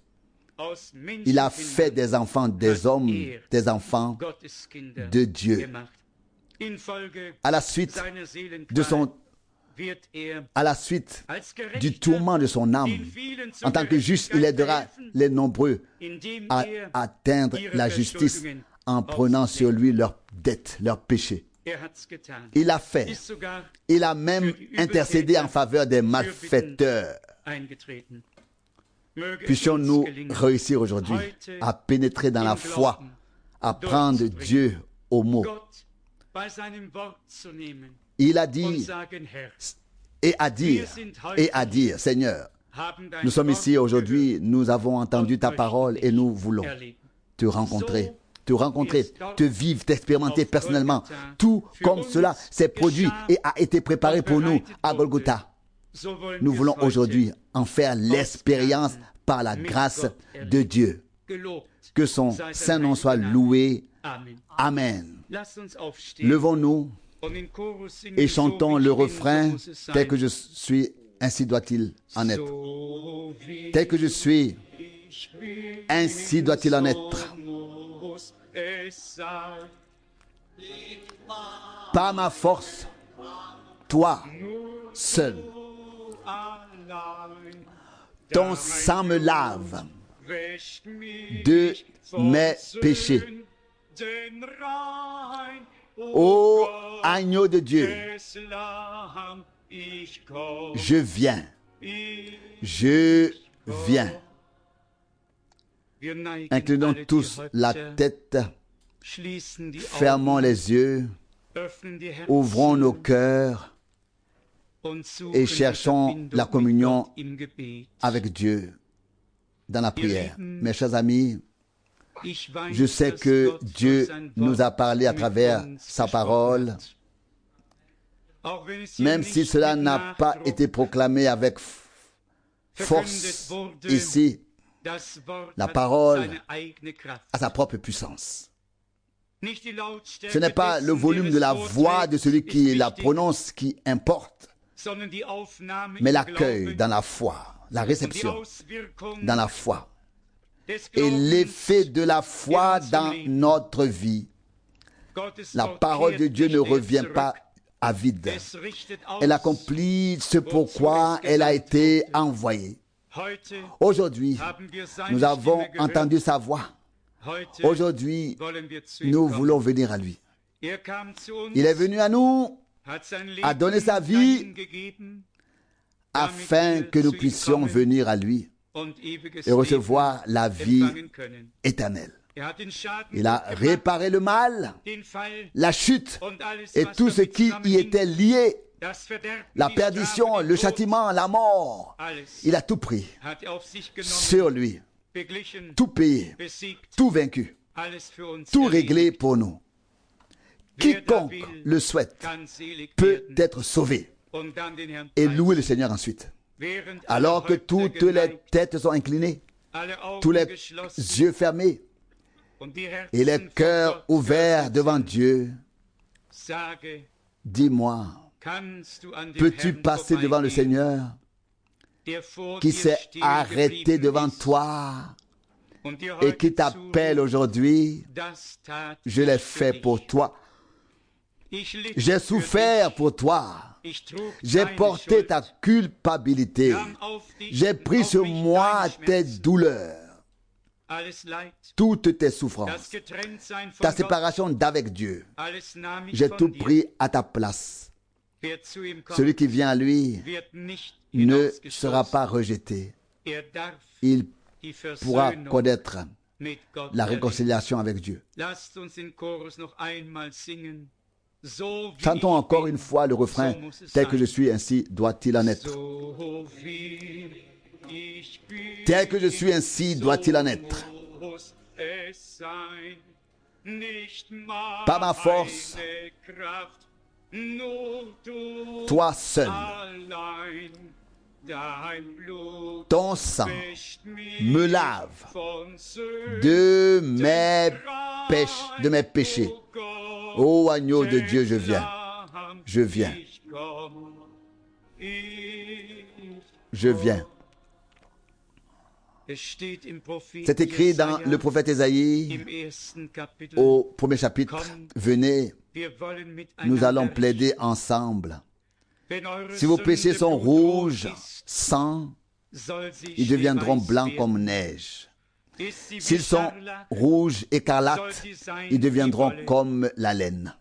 Il a fait des enfants, des hommes, des enfants de Dieu. À la suite du tourment de son âme, en tant que juste, il aidera les nombreux à atteindre la justice en prenant sur lui leurs dettes, leurs péchés. Il l'a fait. Il a même intercédé en faveur des malfaiteurs. Puissions-nous réussir aujourd'hui à pénétrer dans la foi, à prendre Dieu au mot. Il a dit et à dire, Seigneur, nous sommes ici aujourd'hui, nous avons entendu ta parole et nous voulons te rencontrer, te vivre, t'expérimenter personnellement, tout comme cela s'est produit et a été préparé pour nous à Golgotha. Nous voulons aujourd'hui en faire l'expérience par la grâce de Dieu. Que son saint nom soit loué. Amen. Levons-nous et chantons le refrain tel que je suis, ainsi doit-il en être. Tel que je suis, ainsi doit-il en être. Par ma force, toi seul. Ton sang me lave de mes péchés. Ô agneau de Dieu, je viens. Inclinons tous la tête, fermons les yeux, ouvrons nos cœurs et cherchons la communion avec Dieu dans la prière. Mes chers amis, je sais que Dieu nous a parlé à travers sa parole, même si cela n'a pas été proclamé avec force ici. La parole a sa propre puissance. Ce n'est pas le volume de la voix de celui qui la prononce qui importe, mais l'accueil dans la foi, la réception dans la foi et l'effet de la foi dans notre vie. La parole de Dieu ne revient pas à vide. Elle accomplit ce pourquoi elle a été envoyée. Aujourd'hui, nous avons entendu sa voix. Aujourd'hui, nous voulons venir à lui. Il est venu à nous, a donné sa vie afin que nous puissions venir à lui et recevoir la vie éternelle. Il a réparé le mal, la chute et tout ce qui y était lié, la perdition, le châtiment, la mort. Il a tout pris sur lui, tout payé, tout vaincu, tout réglé pour nous. Quiconque le souhaite peut être sauvé et louer le Seigneur ensuite. Alors que toutes les têtes sont inclinées, tous les yeux fermés et les cœurs ouverts devant Dieu, dis-moi, peux-tu passer devant le Seigneur qui s'est arrêté devant toi et qui t'appelle aujourd'hui? Je l'ai fait pour toi. J'ai souffert pour toi. J'ai porté ta culpabilité. J'ai pris sur moi tes douleurs. Toutes tes souffrances. Ta séparation d'avec Dieu. J'ai tout pris à ta place. Celui qui vient à lui ne sera pas rejeté. Il pourra connaître la réconciliation avec Dieu. Chantons encore une fois le refrain. Tel que je suis, ainsi doit-il en être. Tel que je suis, ainsi doit-il en être. Pas ma force, toi seul. Ton sang me lave de mes péchés. Ô agneau de Dieu, je viens. Je viens. Je viens. C'est écrit dans le prophète Ésaïe au premier chapitre. Venez, nous allons plaider ensemble. Si vos péchés sont rouges, sang, ils deviendront blancs comme neige. S'ils sont rouges, écarlates, ils deviendront comme la laine.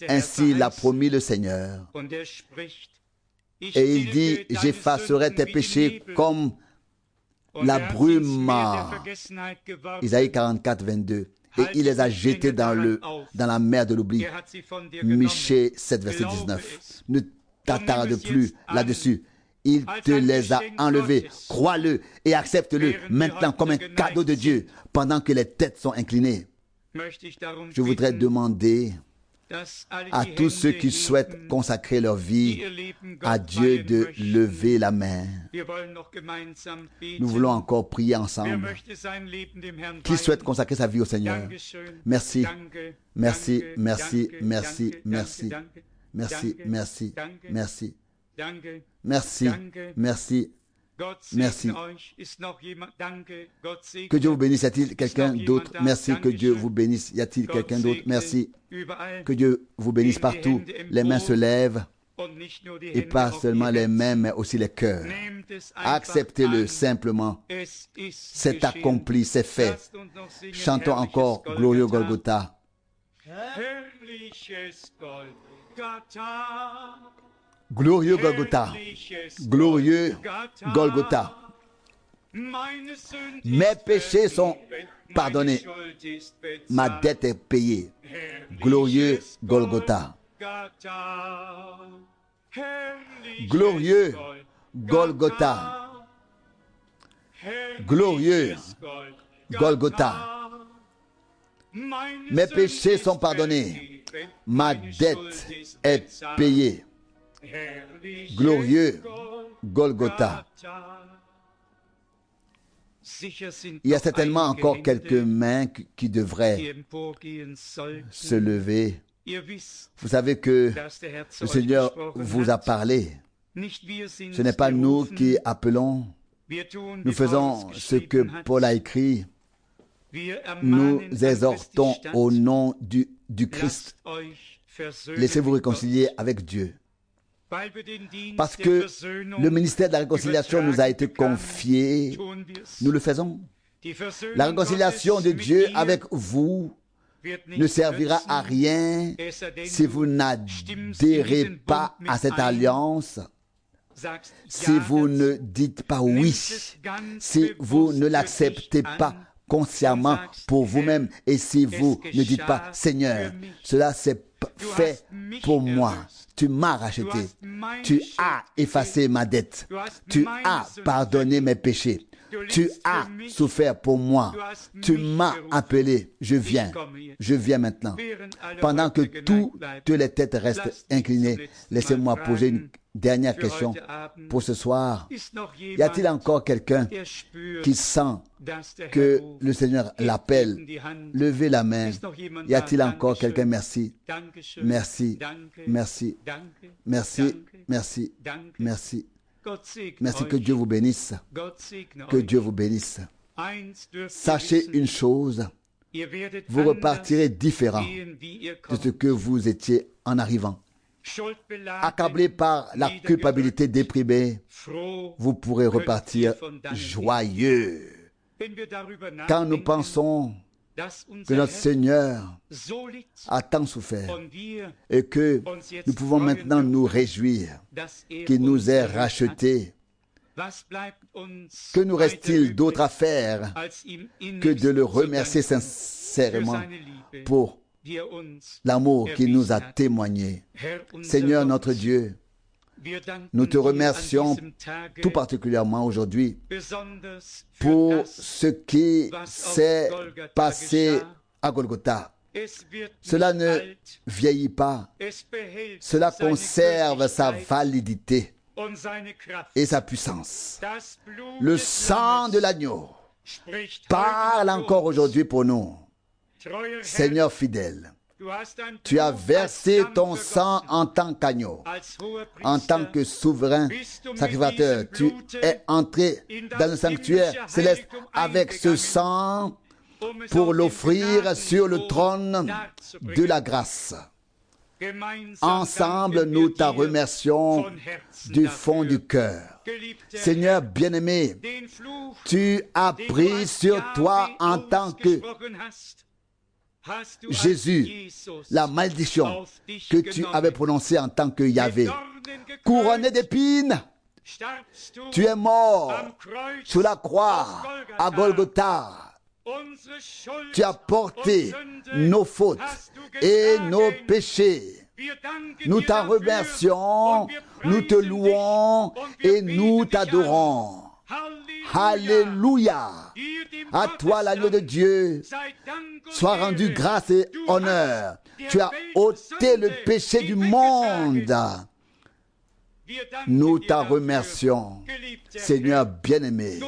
Ainsi l'a promis le Seigneur. Et il dit, j'effacerai tes péchés comme la brume. Isaïe 44, 22. Et il les a jetés dans la mer de l'oubli. Michée 7, verset 19. Ne t'attarde plus là-dessus. Il te les a enlevés. Crois-le et accepte-le maintenant comme un cadeau de Dieu pendant que les têtes sont inclinées. Je voudrais demander à tous ceux qui souhaitent consacrer leur vie à Dieu de lever la main. Nous voulons encore prier ensemble. Qui souhaite consacrer sa vie au Seigneur? Merci, merci, merci, merci, merci, merci, merci, merci, merci, merci. Merci. Que Dieu vous bénisse. Y a-t-il quelqu'un d'autre? Merci. Que Dieu vous bénisse. Y a-t-il quelqu'un d'autre? Merci. Que Dieu vous bénisse partout. Les mains se lèvent. Et pas seulement les mains, mais aussi les cœurs. Acceptez-le simplement. C'est accompli, c'est fait. Chantons encore Glorieux Golgotha. Glorieux Golgotha, glorieux Golgotha. Mes péchés sont pardonnés, ma dette est payée. Glorieux Golgotha. Glorieux Golgotha. Glorieux Golgotha. Mes péchés sont pardonnés, ma dette est payée. Glorieux Golgotha. Il y a certainement encore quelques mains qui devraient se lever. Vous savez que le Seigneur vous a parlé. Ce n'est pas nous qui appelons. Nous faisons ce que Paul a écrit. Nous exhortons au nom du Christ. Laissez-vous réconcilier avec Dieu. Parce que le ministère de la réconciliation nous a été confié, nous le faisons. La réconciliation de Dieu avec vous ne servira à rien si vous n'adhérez pas à cette alliance, si vous ne dites pas oui, si vous ne l'acceptez pas consciemment pour vous-même et si vous ne dites pas « Seigneur, cela s'est fait pour moi. Tu m'as racheté. Tu as effacé ma dette. Tu as pardonné mes péchés. Tu as souffert pour moi. Tu m'as appelé. Je viens. Je viens maintenant. Pendant que toutes les têtes restent inclinées, laissez-moi poser une dernière question pour ce soir. Y a-t-il encore quelqu'un qui sent que le Seigneur l'appelle? Levez la main. Y a-t-il encore quelqu'un? Merci. Merci. Merci. Merci. Merci. Merci. Merci, que Dieu vous bénisse. Que Dieu vous bénisse. Sachez une chose, vous repartirez différent de ce que vous étiez en arrivant. Accablé par la culpabilité, déprimée, vous pourrez repartir joyeux. Quand nous pensons que notre Seigneur a tant souffert et que nous pouvons maintenant nous réjouir qu'il nous ait rachetés, que nous reste-t-il d'autre à faire que de le remercier sincèrement pour l'amour qu'il nous a témoigné. Seigneur notre Dieu, nous te remercions tout particulièrement aujourd'hui pour ce qui s'est passé à Golgotha. Cela ne vieillit pas, cela conserve sa validité et sa puissance. Le sang de l'agneau parle encore aujourd'hui pour nous. Seigneur fidèle, tu as versé ton sang en tant qu'agneau, en tant que souverain sacrificateur. Tu es entré dans le sanctuaire céleste avec ce sang pour l'offrir sur le trône de la grâce. Ensemble, nous te remercions du fond du cœur. Seigneur bien-aimé, tu as pris sur toi en tant que Jésus la malédiction que tu avais prononcée en tant que Yahvé. Couronné d'épines, tu es mort sur la croix à Golgotha. Tu as porté nos fautes et nos péchés. Nous t'en remercions, nous te louons et nous t'adorons. Alléluia! À toi l'agneau de Dieu, sois rendu grâce et honneur. Tu as ôté le péché du monde. Nous t'en remercions, Seigneur bien-aimé.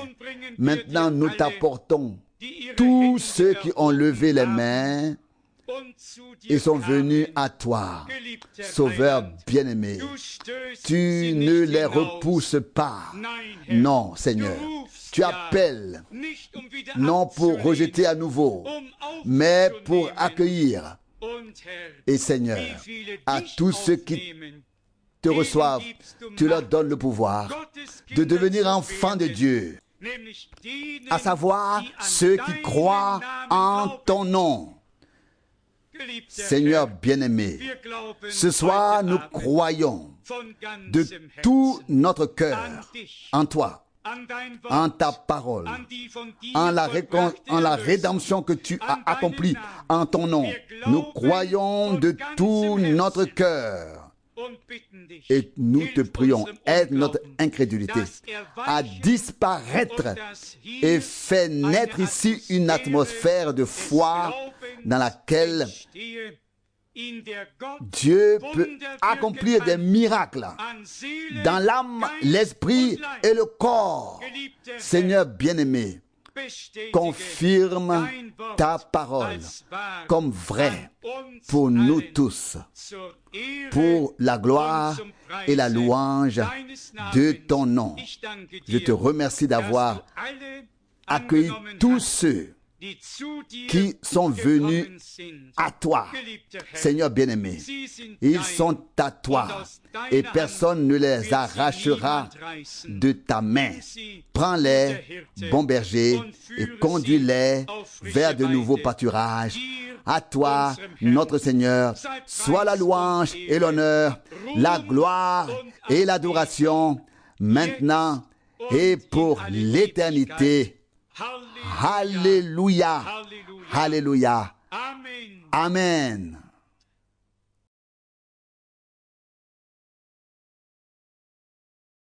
Maintenant, nous t'apportons tous ceux qui ont levé les mains et sont venus à toi, Sauveur bien-aimé. Tu ne les repousses pas. Non, Seigneur. Tu appelles, non pour rejeter à nouveau, mais pour accueillir. Et Seigneur, à tous ceux qui te reçoivent, tu leur donnes le pouvoir de devenir enfants de Dieu, à savoir ceux qui croient en ton nom. Seigneur bien-aimé, ce soir nous croyons de tout notre cœur en toi, en ta parole, en la rédemption que tu as accomplie en ton nom. Nous croyons de tout notre cœur. Et nous te prions, aide notre incrédulité à disparaître et fais naître ici une atmosphère de foi dans laquelle Dieu peut accomplir des miracles dans l'âme, l'esprit et le corps. Seigneur bien-aimé, confirme ta parole comme vraie pour nous tous, pour la gloire et la louange de ton nom. Je te remercie d'avoir accueilli tous ceux qui sont venus à toi, Seigneur bien-aimé. Ils sont à toi et personne ne les arrachera de ta main. Prends-les, bon berger, et conduis-les vers de nouveaux pâturages. À toi, notre Seigneur, soit la louange et l'honneur, la gloire et l'adoration, maintenant et pour l'éternité. Alléluia. Alléluia. Amen.